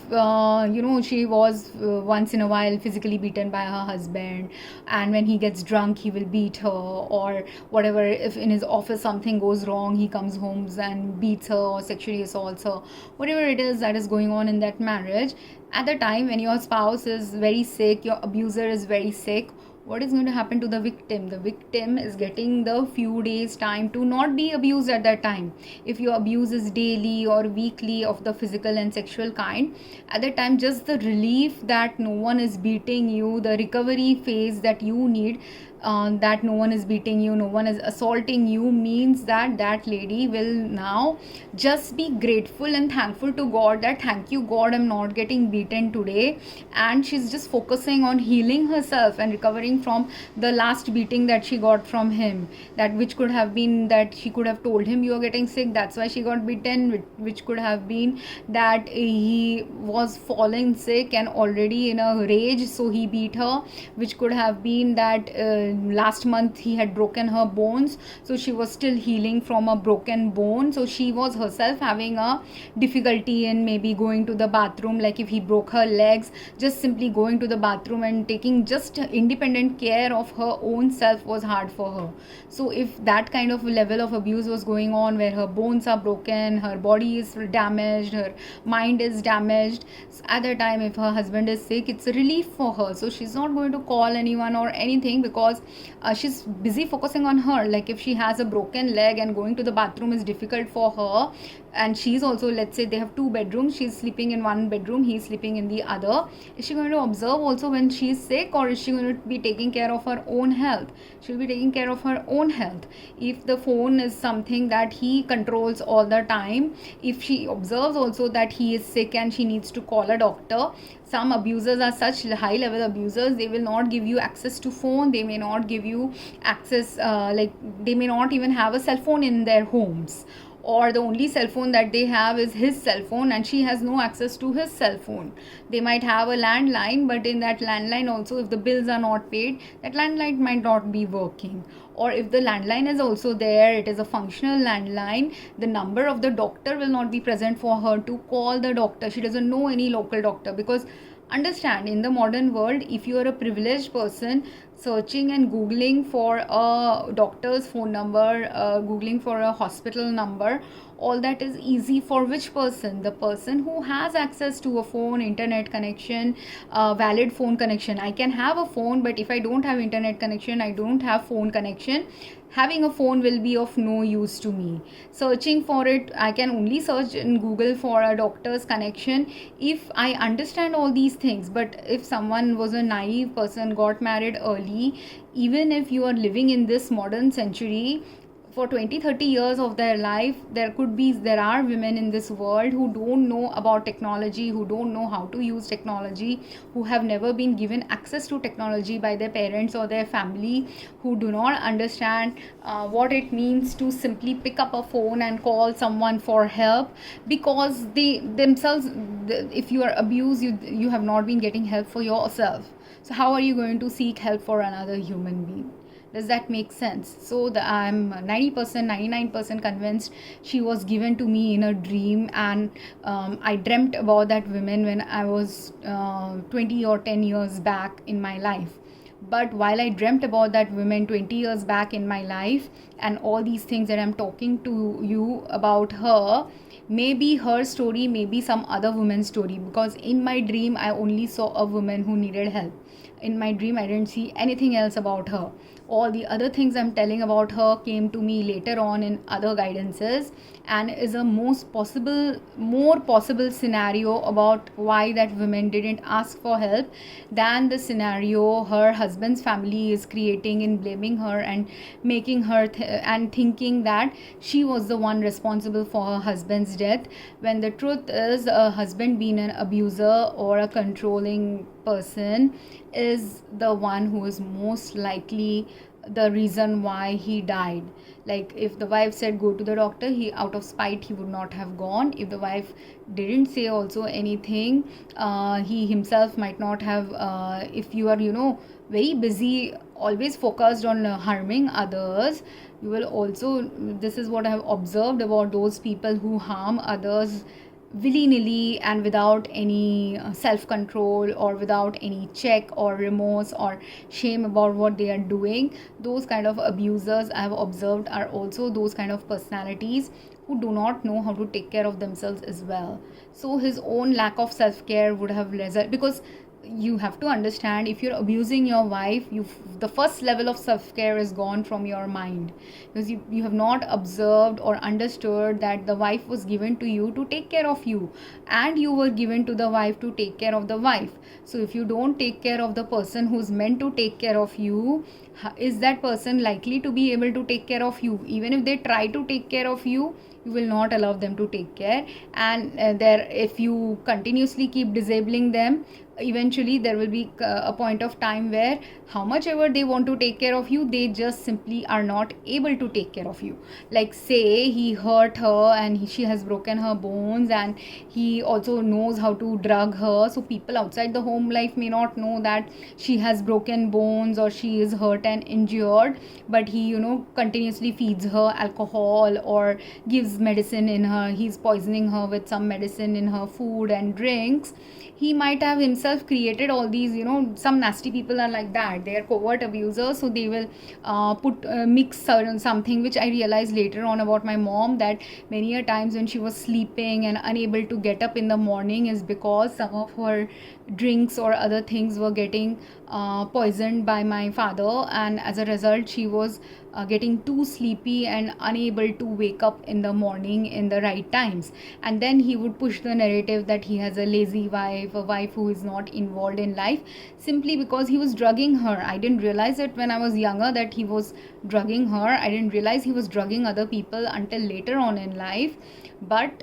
she was once in a while physically beaten by her husband, and when he gets drunk he will beat her, or whatever, if in his office something goes wrong, he comes home and beats her or sexually assaults her, whatever it is that is going on in that marriage, at the time when your spouse is very sick, your abuser is very sick, what is going to happen to the victim? The victim is getting the few days time to not be abused at that time. If your abuse is daily or weekly of the physical and sexual kind, at that time just the relief that no one is beating you, the recovery phase that you need, that no one is beating you, no one is assaulting you, means that that lady will now just be grateful and thankful to God, that thank you God, I'm not getting beaten today. And she's just focusing on healing herself and recovering from the last beating that she got from him, that which could have been that she could have told him you are getting sick, that's why she got beaten, which could have been that he was falling sick and already in a rage, so he beat her, which could have been that last month he had broken her bones, so she was still healing from a broken bone, so she was herself having a difficulty in maybe going to the bathroom, like if he broke her legs, just simply going to the bathroom and taking just independent care of her own self was hard for her. So if that kind of level of abuse was going on, where her bones are broken, her body is damaged, her mind is damaged, at that time if her husband is sick, it's a relief for her, so she's not going to call anyone or anything, because she's busy focusing on her. Like if she has a broken leg and going to the bathroom is difficult for her, and she's also, let's say they have 2 bedrooms, she's sleeping in one bedroom, he's sleeping in the other, is she going to observe also when she's sick, or is she going to be taking care of her own health? She'll be taking care of her own health. If the phone is something that he controls all the time, if she observes also that he is sick and she needs to call a doctor, some abusers are such high level abusers, they will not give you access to phone, they may not give you access, like they may not even have a cell phone in their homes, or the only cell phone that they have is his cell phone and she has no access to his cell phone. They might have a landline, but in that landline also, if the bills are not paid, that landline might not be working. Or if the landline is also there, it is a functional landline, the number of the doctor will not be present for her to call the doctor. She doesn't know any local doctor, because understand, in the modern world, if you are a privileged person, searching and googling for a doctor's phone number, googling for a hospital number, all that is easy for which person? The person who has access to a phone, internet connection, valid phone connection. I can have a phone, but if I don't have internet connection, I don't have phone connection, having a phone will be of no use to me. Searching for it, I can only search in Google for a doctor's connection if I understand all these things. But if someone was a naive person, got married early, even if you are living in this modern century, for 20-30 years of their life, there are women in this world who don't know about technology, who don't know how to use technology, who have never been given access to technology by their parents or their family, who do not understand what it means to simply pick up a phone and call someone for help, because they themselves, if you are abused, you have not been getting help for yourself, so how are you going to seek help for another human being? Does that make sense? So I'm 90%, 99% convinced she was given to me in a dream, and I dreamt about that woman when I was 20 or 10 years back in my life. But while I dreamt about that woman 20 years back in my life, and all these things that I'm talking to you about her, maybe her story, maybe some other woman's story, because in my dream I only saw a woman who needed help. In my dream I didn't see anything else about her. All the other things I'm telling about her came to me later on in other guidances, and is a more possible scenario about why that woman didn't ask for help than the scenario her husband's family is creating in blaming her and making her and thinking that she was the one responsible for her husband's death, when the truth is a husband being an abuser or a controlling person is the one who is most likely the reason why he died. Like if the wife said go to the doctor, he out of spite he would not have gone. If the wife didn't say also anything, he himself might not have. If you are very busy, always focused on harming others, you will also, this is what I have observed about those people who harm others willy-nilly and without any self-control, or without any check or remorse or shame about what they are doing. Those kind of abusers I have observed are also those kind of personalities who do not know how to take care of themselves as well. So his own lack of self-care would have resulted, because you have to understand, if you're abusing your wife, the first level of self-care is gone from your mind, because you have not observed or understood that the wife was given to you to take care of you, and you were given to the wife to take care of the wife. So if you don't take care of the person who's meant to take care of you, is that person likely to be able to take care of you? Even if they try to take care of you, you will not allow them to take care. And there, if you continuously keep disabling them, eventually there will be a point of time where how much ever they want to take care of you, they just simply are not able to take care of you. Like, say he hurt her and she has broken her bones, and he also knows how to drug her. So people outside the home life may not know that she has broken bones or she is hurt and injured, but he, continuously feeds her alcohol or gives medicine in her, he's poisoning her with some medicine in her food and drinks. He might have himself created all these, some nasty people are like that. They are covert abusers, so they will mix something, which I realized later on about my mom, that many a times when she was sleeping and unable to get up in the morning is because some of her drinks or other things were getting poisoned by my father, and as a result she was getting too sleepy and unable to wake up in the morning in the right times. And then he would push the narrative that he has a lazy wife, a wife who is not involved in life, simply because he was drugging her. I didn't realize it when I was younger that he was drugging her. I didn't realize he was drugging other people until later on in life, but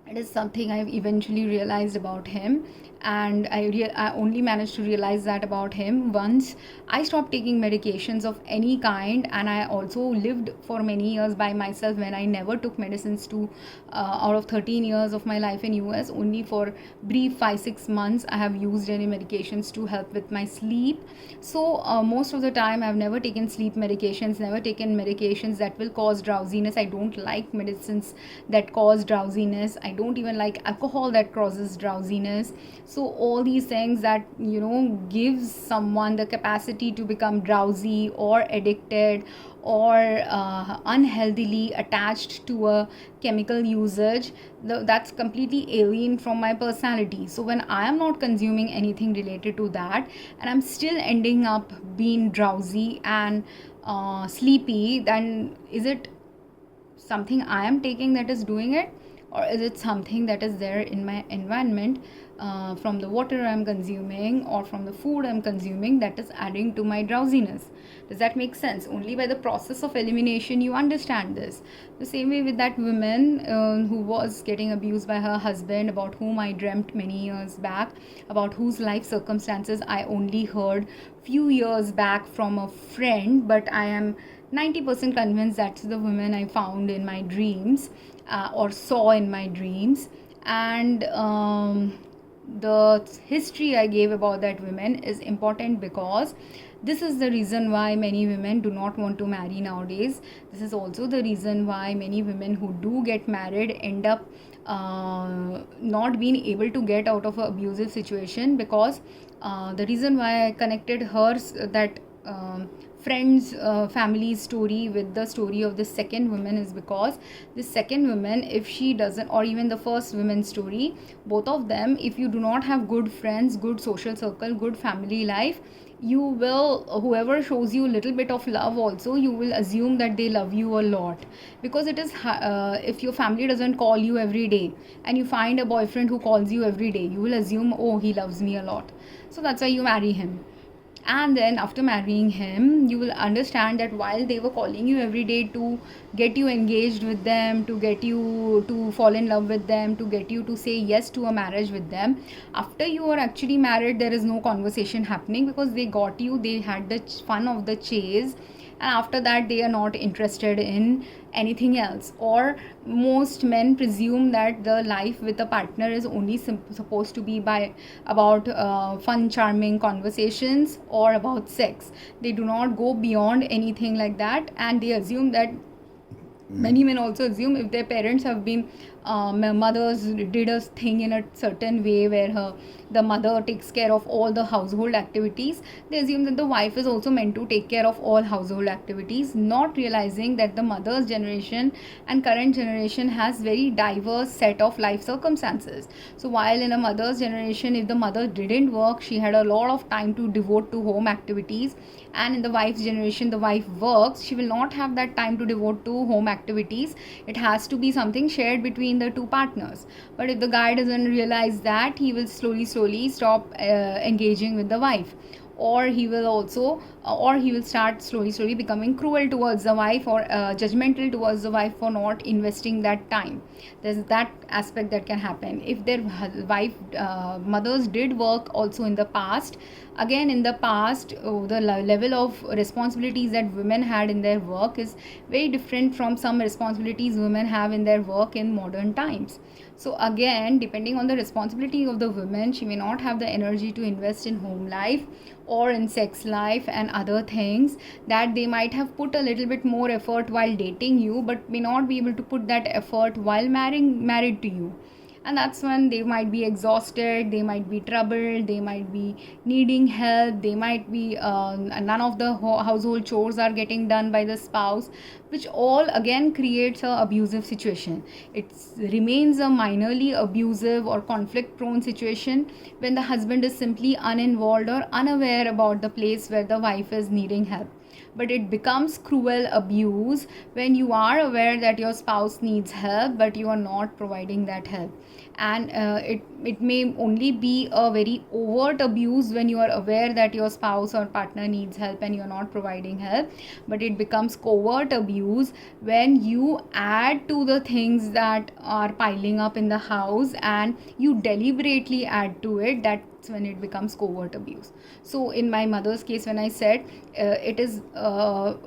it is something I've eventually realized about him. And I only managed to realize that about him once I stopped taking medications of any kind. And I also lived for many years by myself, when I never took medicines to out of 13 years of my life in US, only for brief 5-6 months I have used any medications to help with my sleep. So most of the time I've never taken sleep medications, never taken medications that will cause drowsiness. I don't like medicines that cause drowsiness. I don't even like alcohol that causes drowsiness. So all these things that gives someone the capacity to become drowsy or addicted or unhealthily attached to a chemical usage, that's completely alien from my personality. So when I am not consuming anything related to that, and I'm still ending up being drowsy and sleepy, then is it something I am taking that is doing it, or is it something that is there in my environment, from the water I'm consuming or from the food I'm consuming, that is adding to my drowsiness? Does that make sense? Only by the process of elimination you understand this. The same way with that woman who was getting abused by her husband, about whom I dreamt many years back, about whose life circumstances I only heard few years back from a friend, but I am 90% convinced that's the woman I found in my dreams, or saw in my dreams. And the history I gave about that woman is important, because this is the reason why many women do not want to marry nowadays. This is also the reason why many women who do get married end up not being able to get out of an abusive situation, because the reason why I connected her, that friend's family story, with the story of the second woman, is because the second woman, if she doesn't, or even the first woman's story, both of them, if you do not have good friends, good social circle, good family life, you will, whoever shows you a little bit of love also, you will assume that they love you a lot. Because it is if your family doesn't call you every day and you find a boyfriend who calls you every day, you will assume, oh, he loves me a lot. So that's why you marry him. And then after marrying him, you will understand that while they were calling you every day to get you engaged with them, to get you to fall in love with them, to get you to say yes to a marriage with them, after you are actually married, there is no conversation happening, because they got you, they had the fun of the chase, and after that they are not interested in anything else. Or most men presume that the life with a partner is only supposed to be about fun, charming conversations or about sex. They do not go beyond anything like that, and they assume that, many men also assume, if their parents have been mothers did a thing in a certain way where the mother takes care of all the household activities. They assume that the wife is also meant to take care of all household activities, not realizing that the mother's generation and current generation has very diverse set of life circumstances. So while in a mother's generation, if the mother didn't work, she had a lot of time to devote to home activities, and in the wife's generation, the wife works, she will not have that time to devote to home activities. It has to be something shared between the two partners. But if the guy doesn't realize that, he will slowly stop engaging with the wife, or he will also or he will start slowly becoming cruel towards the wife, or judgmental towards the wife for not investing that time. There's that aspect that can happen if their wife mothers did work also in the past. Again, in the past, the level of responsibilities that women had in their work is very different from some responsibilities women have in their work in modern times. So again, depending on the responsibility of the woman, she may not have the energy to invest in home life or in sex life and other things that they might have put a little bit more effort while dating you, but may not be able to put that effort while married to you. And that's when they might be exhausted, they might be troubled, they might be needing help, they might be none of the household chores are getting done by the spouse, which all again creates a abusive situation. It remains a minorly abusive or conflict prone situation when the husband is simply uninvolved or unaware about the place where the wife is needing help. But it becomes cruel abuse when you are aware that your spouse needs help but you are not providing that help. And it may only be a very overt abuse when you are aware that your spouse or partner needs help and you're not providing help, but it becomes covert abuse when you add to the things that are piling up in the house and you deliberately add to it. That's when it becomes covert abuse. So in my mother's case, when I said it is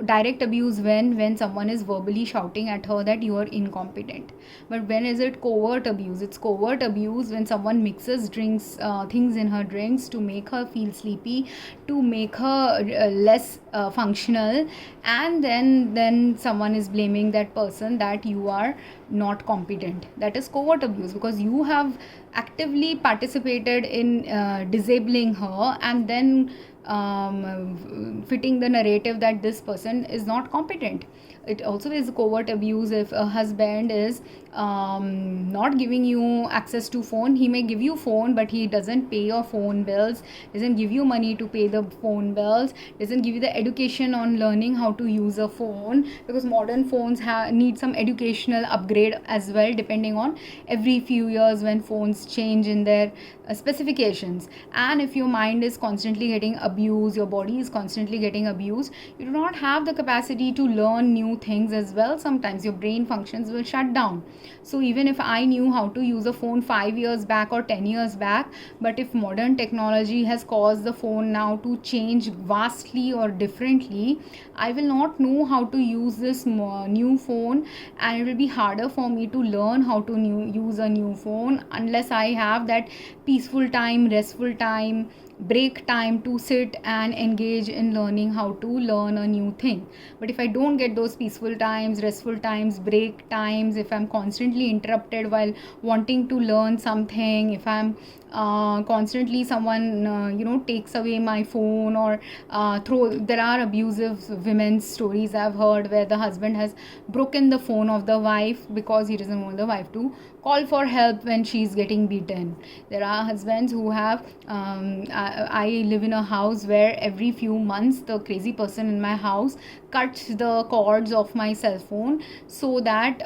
direct abuse when someone is verbally shouting at her that you are incompetent. But when is it covert abuse? It's covert abuse when someone mixes things in her drinks to make her feel sleepy, to make her less functional, and then someone is blaming that person that you are not competent. That is covert abuse because you have actively participated in disabling her and then fitting the narrative that this person is not competent. It also is covert abuse if a husband is not giving you access to phone. He may give you phone, but he doesn't pay your phone bills, doesn't give you money to pay the phone bills, doesn't give you the education on learning how to use a phone, because modern phones need some educational upgrade as well, depending on every few years when phones change in their specifications. And if your mind is constantly getting abused, your body is constantly getting abused, you do not have the capacity to learn new things as well. Sometimes your brain functions will shut down. So even if I knew how to use a phone 5 years back or 10 years back, but if modern technology has caused the phone now to change vastly or differently, I will not know how to use this new phone, and it will be harder for me to learn how to use a new phone unless I have that peaceful time, restful time, break time to sit and engage in learning how to learn a new thing. But if I don't get those peaceful times, restful times, break times, if I'm constantly interrupted while wanting to learn something, if I'm constantly someone takes away my phone or there are abusive women's stories I've heard where the husband has broken the phone of the wife because he doesn't want the wife to call for help when she's getting beaten. There are husbands who have I live in a house where every few months the crazy person in my house cuts the cords of my cell phone, so that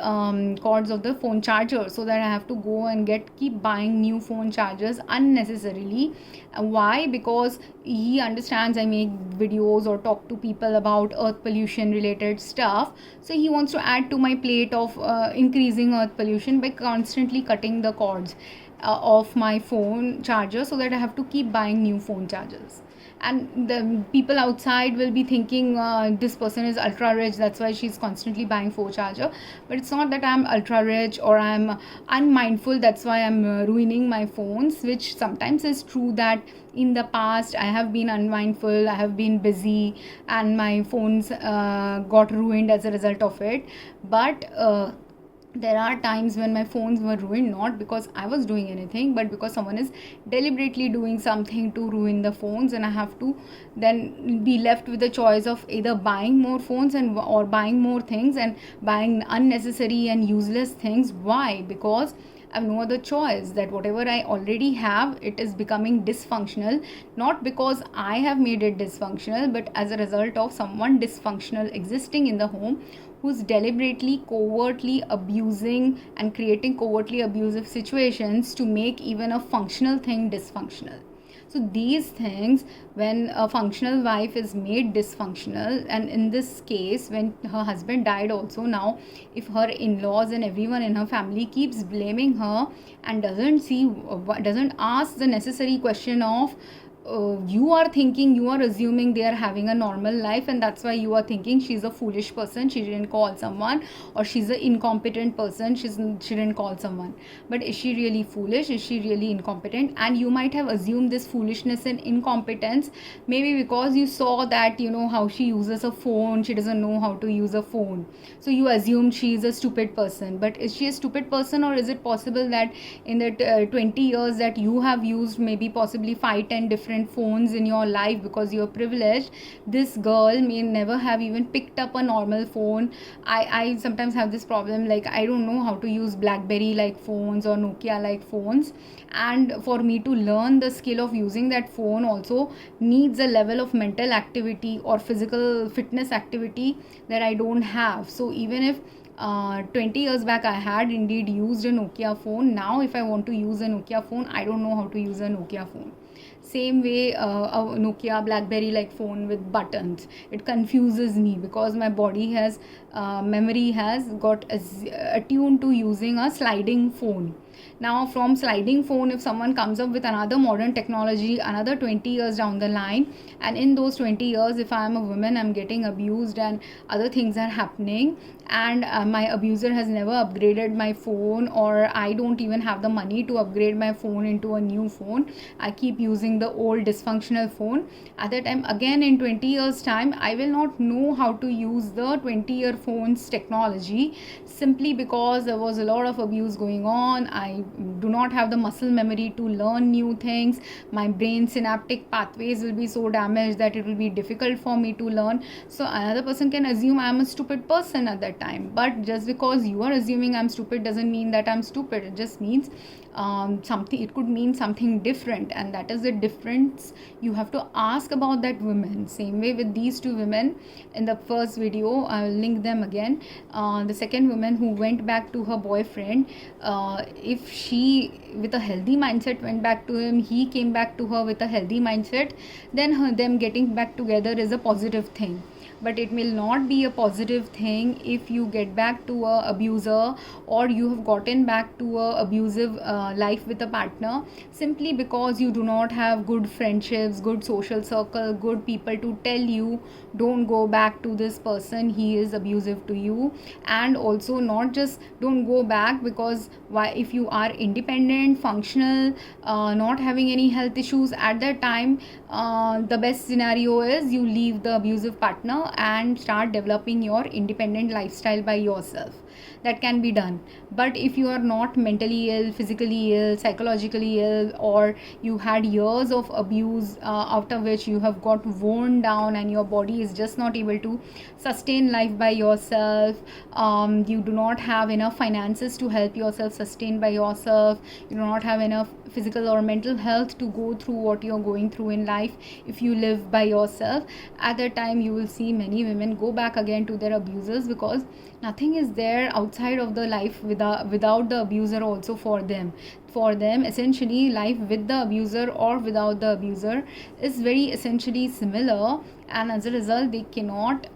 cords of the phone charger, so that I have to go and keep buying new phone chargers unnecessarily. Why? Because he understands I make videos or talk to people about earth pollution related stuff, so he wants to add to my plate of increasing earth pollution by constantly cutting the cords of my phone charger, so that I have to keep buying new phone chargers. And the people outside will be thinking this person is ultra rich, that's why she's constantly buying phone charger. But it's not that I'm ultra rich or I'm unmindful, that's why I'm ruining my phones, which sometimes is true that in the past I have been unmindful, I have been busy, and my phones got ruined as a result of it. But There are times when my phones were ruined, not because I was doing anything, but because someone is deliberately doing something to ruin the phones, and I have to then be left with the choice of either buying more phones and or buying more things and buying unnecessary and useless things. Why? Because I have no other choice. That whatever I already have, it is becoming dysfunctional, not because I have made it dysfunctional, but as a result of someone dysfunctional existing in the home, who's deliberately, covertly abusing and creating covertly abusive situations to make even a functional thing dysfunctional. So these things, when a functional wife is made dysfunctional, and in this case when her husband died also, now if her in-laws and everyone in her family keeps blaming her and doesn't ask the necessary question of, you are thinking, you are assuming they are having a normal life, and that's why you are thinking she's a foolish person, she didn't call someone, or she's an incompetent person, she didn't call someone. But is she really foolish? Is she really incompetent? And you might have assumed this foolishness and incompetence maybe because you saw that, how she uses a phone, she doesn't know how to use a phone, so you assumed she is a stupid person. But is she a stupid person, or is it possible that in the 20 years that you have used maybe possibly 5-10 different phones in your life because you're privileged, this girl may never have even picked up a normal phone? I sometimes have this problem, like I don't know how to use BlackBerry like phones or Nokia like phones, and for me to learn the skill of using that phone also needs a level of mental activity or physical fitness activity that I don't have. So even if 20 years back I had indeed used a Nokia phone, now if I want to use a Nokia phone, I don't know how to use a Nokia phone. Same way, a Nokia BlackBerry like phone with buttons, it confuses me because my body has memory has got attuned to using a sliding phone. Now from sliding phone, if someone comes up with another modern technology another 20 years down the line, and in those 20 years if I am a woman, I'm getting abused and other things are happening, and my abuser has never upgraded my phone, or I don't even have the money to upgrade my phone into a new phone, I keep using the old dysfunctional phone, at that time again in 20 years time I will not know how to use the 20-year phone's technology, simply because there was a lot of abuse going on. I do not have the muscle memory to learn new things. My brain synaptic pathways will be so damaged that it will be difficult for me to learn. So another person can assume I'm a stupid person at that time, but just because you are assuming I'm stupid doesn't mean that I'm stupid. It just means something, it could mean something different, and that is the difference you have to ask about that woman. Same way with these two women in the first video, I will link them again. The second woman who went back to her boyfriend, if she with a healthy mindset went back to him, he came back to her with a healthy mindset, then them getting back together is a positive thing. But it will not be a positive thing if you get back to a abuser, or you have gotten back to a abusive life with a partner simply because you do not have good friendships, good social circle, good people to tell you don't go back to this person, he is abusive to you. And also not just don't go back, because why, if you are independent, functional, not having any health issues at that time, the best scenario is you leave the abusive partner and start developing your independent lifestyle by yourself. That can be done. But if you are not mentally ill, physically ill, psychologically ill, or you had years of abuse after which you have got worn down and your body is just not able to sustain life by yourself, you do not have enough finances to help yourself sustain by yourself, you do not have enough physical or mental health to go through what you're going through in life if you live by yourself, at that time you will see many women go back again to their abusers, because nothing is there outside of the life without the abuser also for them. For them, essentially life with the abuser or without the abuser is very essentially similar, and as a result they cannot,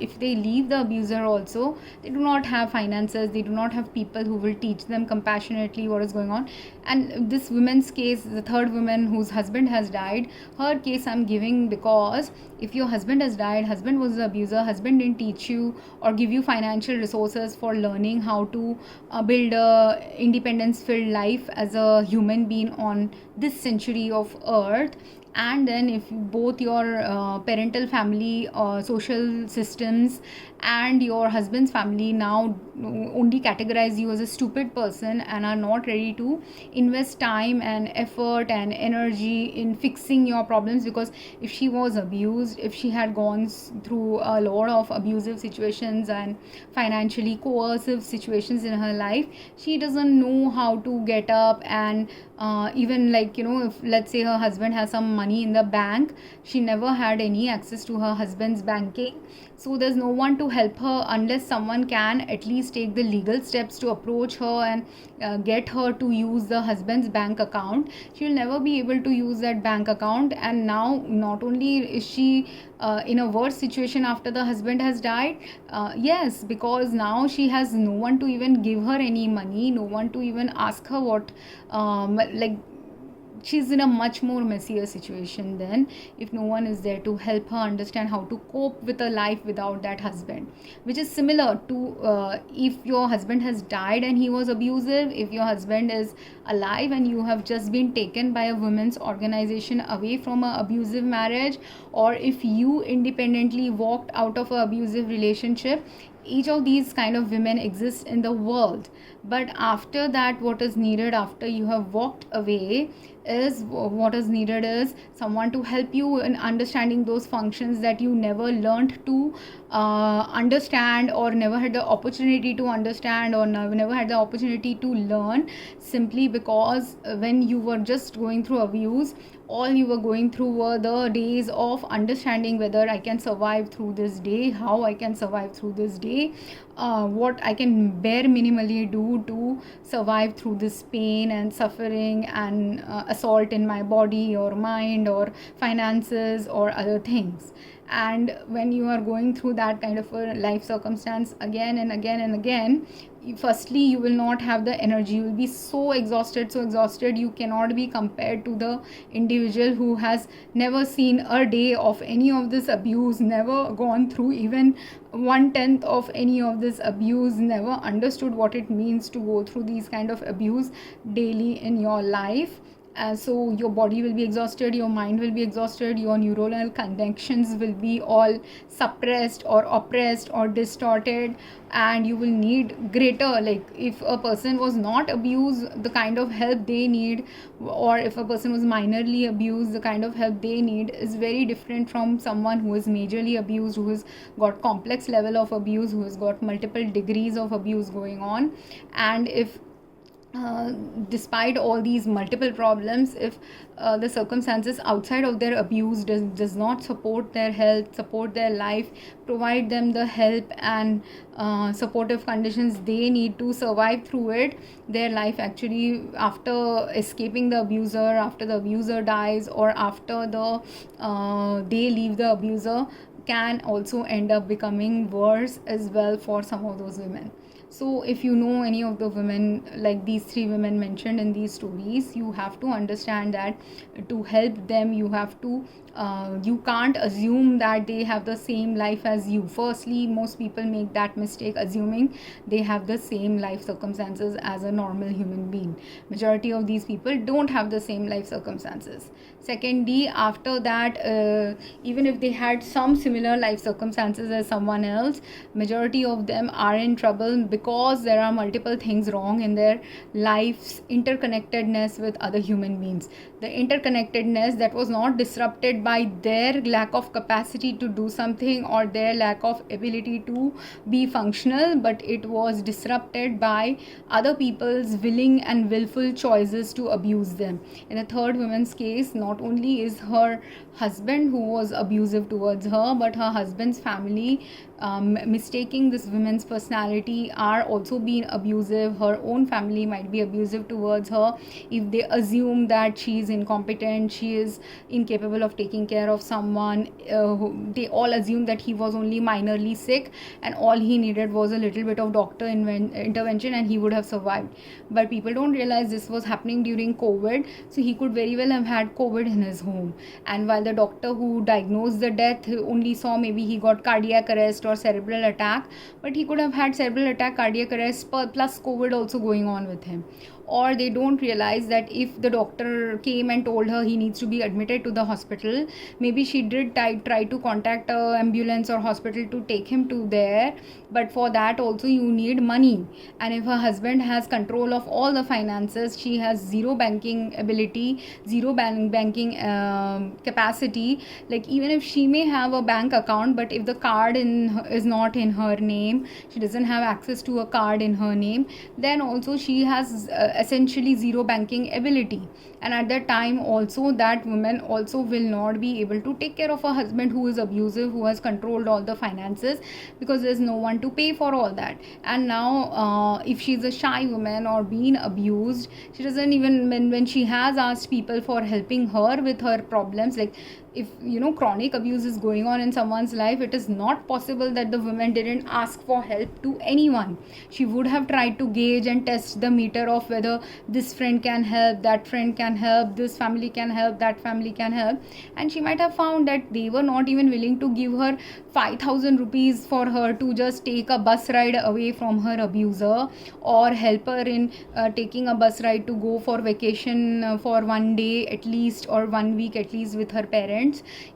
if they leave the abuser also, they do not have finances, they do not have people who will teach them compassionately what is going on. And this woman's case, the third woman whose husband has died, her case I'm giving because if your husband has died, husband was the abuser, husband didn't teach you or give you financial resources for learning how to build a independence filled life as a human being on this century of earth, And then if both your parental family, social systems, and your husband's family now only categorize you as a stupid person and are not ready to invest time and effort and energy in fixing your problems, because if she was abused, if she had gone through a lot of abusive situations and financially coercive situations in her life, she doesn't know how to get up and even like, if let's say her husband has some money in the bank, she never had any access to her husband's banking. So there's no one to help her unless someone can at least take the legal steps to approach her and get her to use the husband's bank account. She'll never be able to use that bank account, and now not only is she in a worse situation after the husband has died, yes, because now she has no one to even give her any money, no one to even ask her what, like, she's in a much more messier situation then, if no one is there to help her understand how to cope with a life without that husband. Which is similar to if your husband has died and he was abusive, if your husband is alive and you have just been taken by a women's organization away from an abusive marriage, or if you independently walked out of an abusive relationship. Each of these kind of women exist in the world, but after that, what is needed after you have walked away is, what is needed is someone to help you in understanding those functions that you never learned to understand, or never had the opportunity to understand, or never had the opportunity to learn, simply because when you were just going through abuse, all you were going through were the days of understanding whether I can survive through this day, how I can survive through this day, what I can bare minimally do to survive through this pain and suffering and assault in my body or mind or finances or other things. And when you are going through that kind of a life circumstance again and again and again, firstly, you will not have the energy. You will be so exhausted, you cannot be compared to the individual who has never seen a day of any of this abuse, never gone through even 1/10 of any of this abuse, never understood what it means to go through these kind of abuse daily in your life. So your body will be exhausted, your mind will be exhausted, your neuronal connections will be all suppressed or oppressed or distorted, and you will need greater, like if a person was not abused, the kind of help they need, or if a person was minorly abused, the kind of help they need is very different from someone who is majorly abused, who has got complex level of abuse, who has got multiple degrees of abuse going on. And if despite all these multiple problems, if the circumstances outside of their abuse does not support their health, support their life, provide them the help and supportive conditions they need to survive through it, their life actually, after escaping the abuser, after the abuser dies, or after they leave the abuser, can also end up becoming worse as well for some of those women. So if you know any of the women, like these 3 women mentioned in these stories, you have to understand that to help them, you have to you can't assume that they have the same life as you. Firstly, most people make that mistake, assuming they have the same life circumstances as a normal human being. Majority of these people don't have the same life circumstances. Secondly, after that, even if they had some similar life circumstances as someone else, majority of them are in trouble because there are multiple things wrong in their life's interconnectedness with other human beings. The interconnectedness that was not disrupted by their lack of capacity to do something or their lack of ability to be functional, but it was disrupted by other people's willing and willful choices to abuse them. In the third woman's case, not only is her husband who was abusive towards her, but her husband's family, mistaking this woman's personality, are also being abusive. Her own family might be abusive towards her if they assume that she is incompetent, she is incapable of taking care of someone. They all assume that he was only minorly sick and all he needed was a little bit of doctor intervention and he would have survived. But people don't realize this was happening during COVID, so he could very well have had COVID in his home, and while the doctor who diagnosed the death only saw maybe he got cardiac arrest or cerebral attack, but he could have had cerebral attack, cardiac arrest plus COVID also going on with him. or they don't realize that if the doctor came and told her he needs to be admitted to the hospital, maybe she did try to contact a ambulance or hospital to take him to there, but for that also you need money. And if her husband has control of all the finances, she has zero banking ability, zero banking capacity. Like, even if she may have a bank account, but if the card is not in her name, she doesn't have access to a card in her name, then also she has essentially zero banking ability. And at that time also, that woman also will not be able to take care of her husband who is abusive, who has controlled all the finances, because there's no one to pay for all that. And now if she's a shy woman or being abused, she doesn't even, when she has asked people for helping her with her problems, like if chronic abuse is going on in someone's life, it is not possible that the woman didn't ask for help to anyone. She would have tried to gauge and test the meter of whether this friend can help, that friend can help, this family can help, that family can help, and she might have found that they were not even willing to give her 5,000 rupees for her to just take a bus ride away from her abuser, or help her in taking a bus ride to go for vacation for one day at least, or 1 week at least with her parents.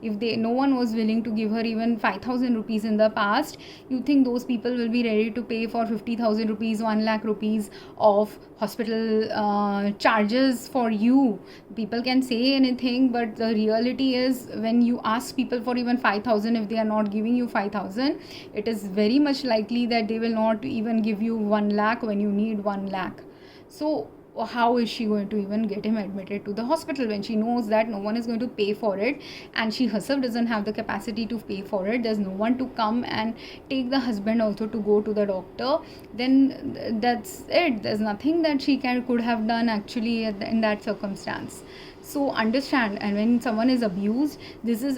If no one was willing to give her even 5,000 rupees in the past, you think those people will be ready to pay for 50,000 rupees, 1 lakh rupees of hospital charges for you? People can say anything, but the reality is, when you ask people for even 5,000, if they are not giving you 5,000, it is very much likely that they will not even give you 1 lakh when you need 1 lakh. So how is she going to even get him admitted to the hospital when she knows that no one is going to pay for it, and she herself doesn't have the capacity to pay for it? There's no one to come and take the husband also to go to the doctor. Then that's it. There's nothing that she could have done actually in that circumstance. So understand, and when someone is abused,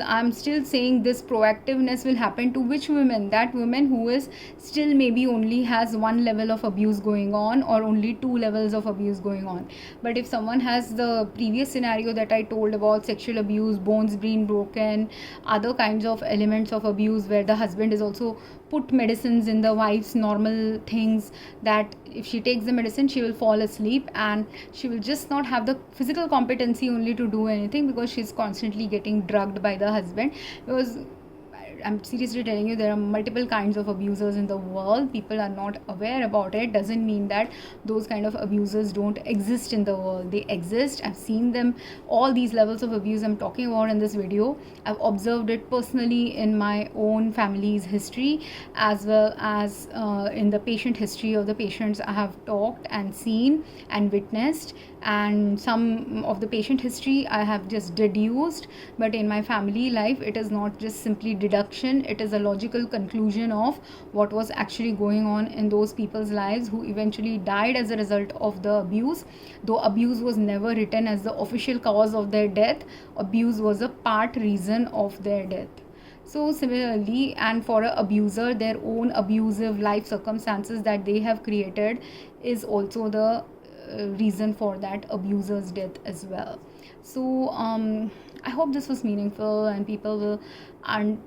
I'm still saying, this proactiveness will happen to which women? That woman who is still maybe only has one level of abuse going on, or only 2 levels of abuse going on. But if someone has the previous scenario that I told about, sexual abuse, bones being broken, other kinds of elements of abuse where the husband is also put medicines in the wife's normal things, that if she takes the medicine she will fall asleep, and she will just not have the physical competency only to do anything, because she's constantly getting drugged by the husband. Because I'm seriously telling you, there are multiple kinds of abusers in the world. People are not aware about it. Doesn't mean that those kind of abusers don't exist in the world. They exist. I've seen them. All these levels of abuse I'm talking about in this video, I've observed it personally in my own family's history, as well as in the patient history of the patients I have talked and seen and witnessed. And some of the patient history I have just deduced, but in my family life it is not just simply deduction, it is a logical conclusion of what was actually going on in those people's lives who eventually died as a result of the abuse. Though abuse was never written as the official cause of their death, abuse was a part reason of their death. So similarly, and for an abuser, their own abusive life circumstances that they have created is also the reason for that abuser's death as well. So I hope this was meaningful, and people will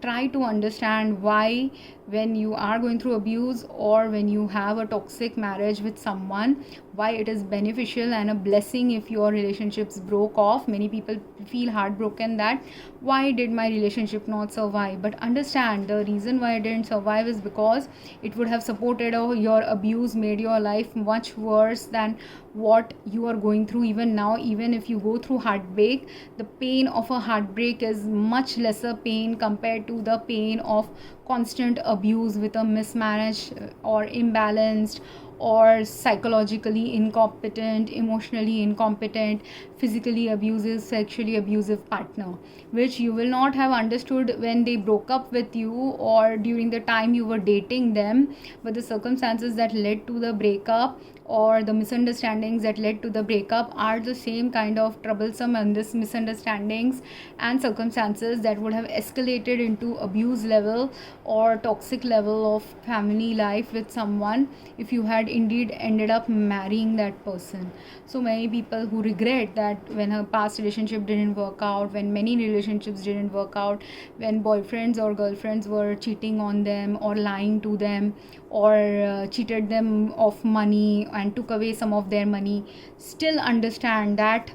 try to understand why, when you are going through abuse, or when you have a toxic marriage with someone, why it is beneficial and a blessing if your relationships broke off. Many people feel heartbroken that why did my relationship not survive? But understand, the reason why it didn't survive is because it would have supported your abuse, made your life much worse than what you are going through even now. Even if you go through heartbreak, the pain of a heartbreak is much lesser pain compared to the pain of constant abuse with a mismanaged or imbalanced or psychologically incompetent, emotionally incompetent, physically abusive, sexually abusive partner, which you will not have understood when they broke up with you or during the time you were dating them. But the circumstances that led to the breakup, or the misunderstandings that led to the breakup, are the same kind of troublesome and this misunderstandings and circumstances that would have escalated into abuse level or toxic level of family life with someone if you had indeed ended up marrying that person. So many people who regret that when her past relationship didn't work out, when many relationships didn't work out, when boyfriends or girlfriends were cheating on them or lying to them, or cheated them of money and took away some of their money, still understand that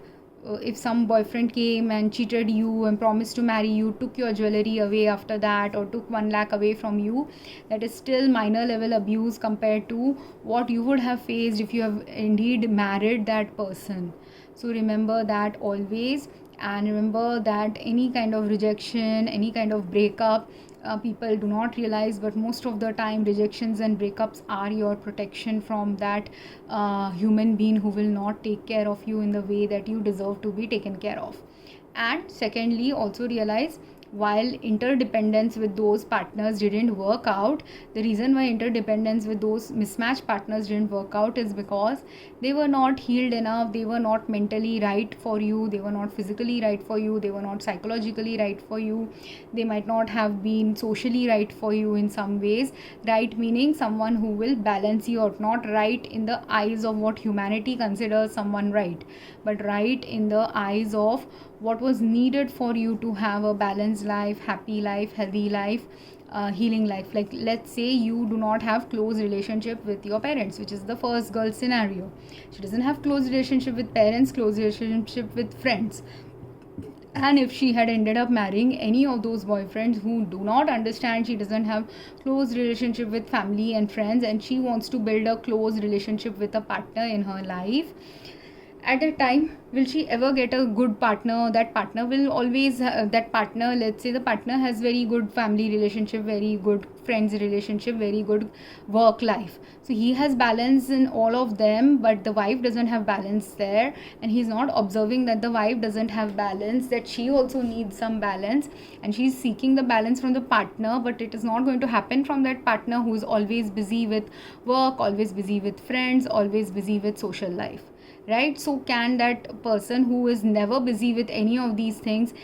if some boyfriend came and cheated you and promised to marry you, took your jewelry away after that, or took 1 lakh away from you, that is still minor level abuse compared to what you would have faced if you have indeed married that person. So remember that always, and remember that any kind of rejection, any kind of breakup, people do not realize, but most of the time rejections and breakups are your protection from that human being who will not take care of you in the way that you deserve to be taken care of. And secondly, also realize, while interdependence with those partners didn't work out, the reason why interdependence with those mismatched partners didn't work out is because they were not healed enough, they were not mentally right for you, they were not physically right for you, they were not psychologically right for you, they might not have been socially right for you in some ways. Right meaning someone who will balance you out, not right in the eyes of what humanity considers someone right, but right in the eyes of what was needed for you to have a balanced life, happy life, healthy life, healing life. Like, let's say you do not have close relationship with your parents, which is the first girl scenario. She doesn't have close relationship with parents, close relationship with friends. And if she had ended up marrying any of those boyfriends who do not understand, she doesn't have close relationship with family and friends, and she wants to build a close relationship with a partner in her life, at that time, will she ever get a good partner? That partner will always, that partner, let's say the partner has very good family relationship, very good friends relationship, very good work life. So he has balance in all of them, but the wife doesn't have balance there, and he's not observing that the wife doesn't have balance, that she also needs some balance, and she's seeking the balance from the partner, but it is not going to happen from that partner who is always busy with work, always busy with friends, always busy with social life. Right? So can that person who is never busy with any of these things,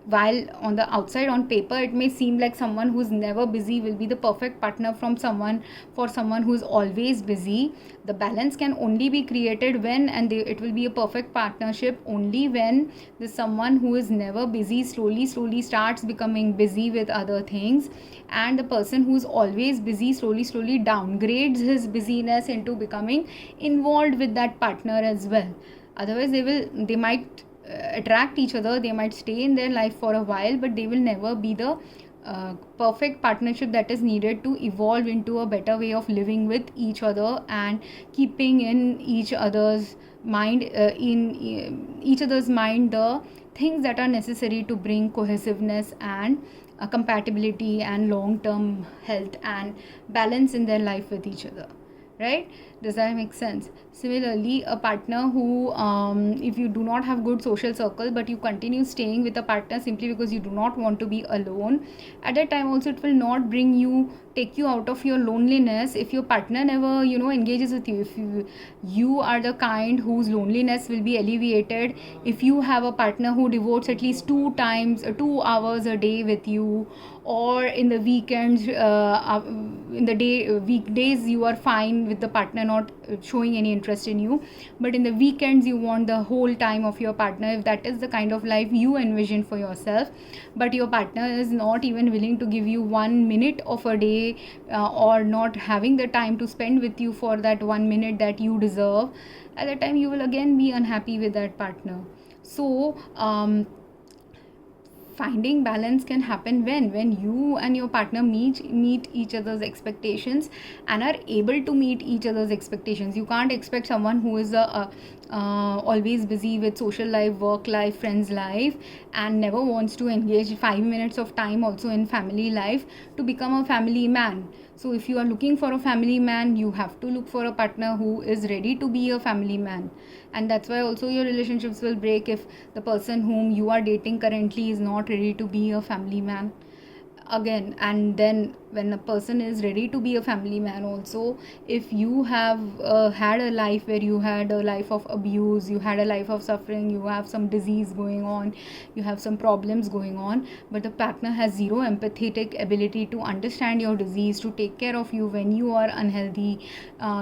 while on the outside on paper it may seem like someone who's never busy will be the perfect partner for someone who's always busy, the balance can only be created when, and it will be a perfect partnership only when the someone who is never busy slowly starts becoming busy with other things, and the person who's always busy slowly downgrades his busyness into becoming involved with that partner as well. Otherwise they might attract each other, they might stay in their life for a while, but they will never be the perfect partnership that is needed to evolve into a better way of living with each other and keeping in each other's mind the things that are necessary to bring cohesiveness and compatibility and long-term health and balance in their life with each other. Right? Does that make sense? Similarly, a partner who, if you do not have good social circle, but you continue staying with a partner simply because you do not want to be alone, at that time also it will not take you out of your loneliness if your partner never, engages with you. If you are the kind whose loneliness will be alleviated if you have a partner who devotes at least 2 hours a day with you, or in the weekends, weekdays you are fine with the partner not showing any interest in you, but in the weekends you want the whole time of your partner. If that is the kind of life you envision for yourself, but your partner is not even willing to give you 1 minute of a day, or not having the time to spend with you for that 1 minute that you deserve, at that time you will again be unhappy with that partner. So finding balance can happen when you and your partner meet each other's expectations and are able to meet each other's expectations. You can't expect someone who is always busy with social life, work life, friends life, and never wants to engage 5 minutes of time also in family life to become a family man. So if you are looking for a family man, you have to look for a partner who is ready to be a family man. And that's why also your relationships will break if the person whom you are dating currently is not ready to be a family man. again. And then when a person is ready to be a family man also, if you have had a life where you had a life of abuse, you had a life of suffering, you have some disease going on, you have some problems going on, but the partner has zero empathetic ability to understand your disease, to take care of you when you are unhealthy,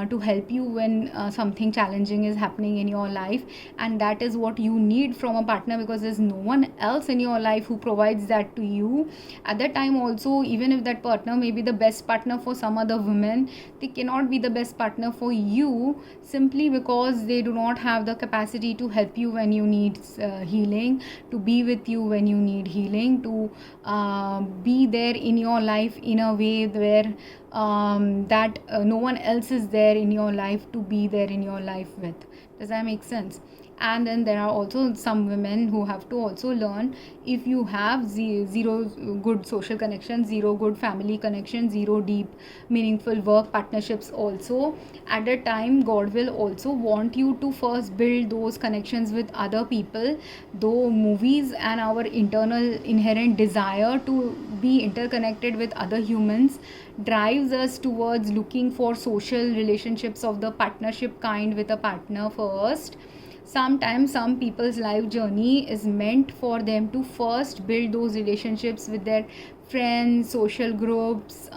to help you when something challenging is happening in your life, and that is what you need from a partner, because there's no one else in your life who provides that to you at that time also. Even if that partner may be the best partner for some other women, they cannot be the best partner for you, simply because they do not have the capacity to help you when you need healing, to be with you when you need healing, to be there in your life in a way where that no one else is there in your life to be there in your life with. Does that make sense? And then there are also some women who have to also learn, if you have zero good social connections, zero good family connections, zero deep meaningful work partnerships also, at that time God will also want you to first build those connections with other people. Though movies and our internal inherent desire to be interconnected with other humans drives us towards looking for social relationships of the partnership kind with a partner first, sometimes some people's life journey is meant for them to first build those relationships with their friends, social groups,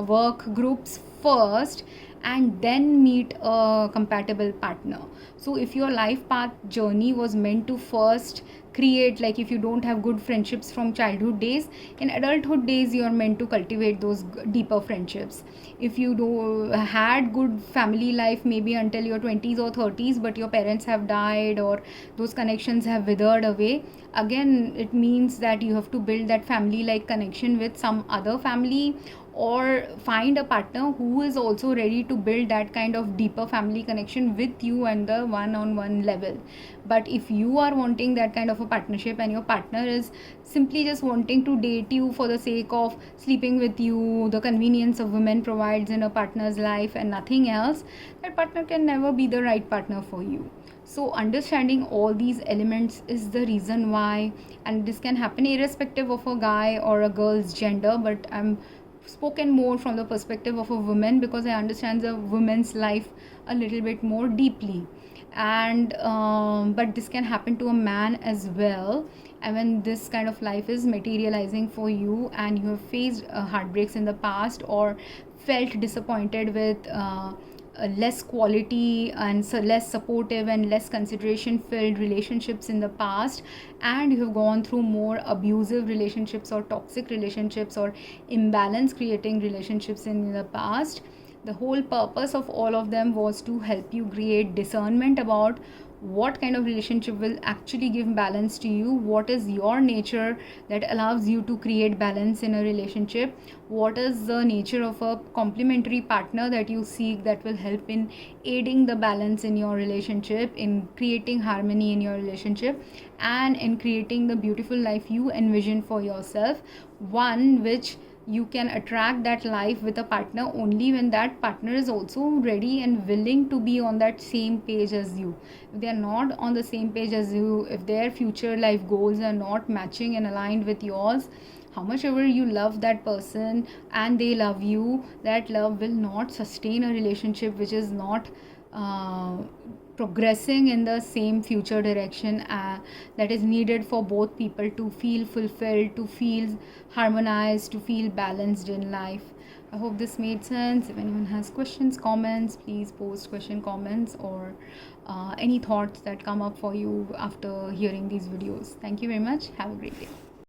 work groups first, and then meet a compatible partner. So if your life path journey was meant to first create, like if you don't have good friendships from childhood days, in adulthood days you are meant to cultivate those deeper friendships. If you had good family life maybe until your 20s or 30s, but your parents have died or those connections have withered away, again it means that you have to build that family like connection with some other family, or find a partner who is also ready to build that kind of deeper family connection with you and the one-on-one level. But if you are wanting that kind of a partnership and your partner is simply just wanting to date you for the sake of sleeping with you, the convenience of women provides in a partner's life and nothing else, that partner can never be the right partner for you. So understanding all these elements is the reason why, and this can happen irrespective of a guy or a girl's gender, but I'm spoken more from the perspective of a woman because I understand the woman's life a little bit more deeply. And but this can happen to a man as well. And when this kind of life is materializing for you and you have faced heartbreaks in the past, or felt disappointed with less quality and so less supportive and less consideration filled relationships in the past, and you have gone through more abusive relationships or toxic relationships or imbalance creating relationships in the past, the whole purpose of all of them was to help you create discernment about what kind of relationship will actually give balance to you, what is your nature that allows you to create balance in a relationship, what is the nature of a complementary partner that you seek that will help in aiding the balance in your relationship, in creating harmony in your relationship, and in creating the beautiful life you envision for yourself, one which you can attract that life with a partner only when that partner is also ready and willing to be on that same page as you. If they are not on the same page as you, if their future life goals are not matching and aligned with yours, how much ever you love that person and they love you, that love will not sustain a relationship which is not progressing in the same future direction that is needed for both people to feel fulfilled, to feel harmonized, to feel balanced in life. I hope this made sense. If anyone has questions, comments, please post question, comments, or any thoughts that come up for you after hearing these videos. Thank you very much. Have a great day.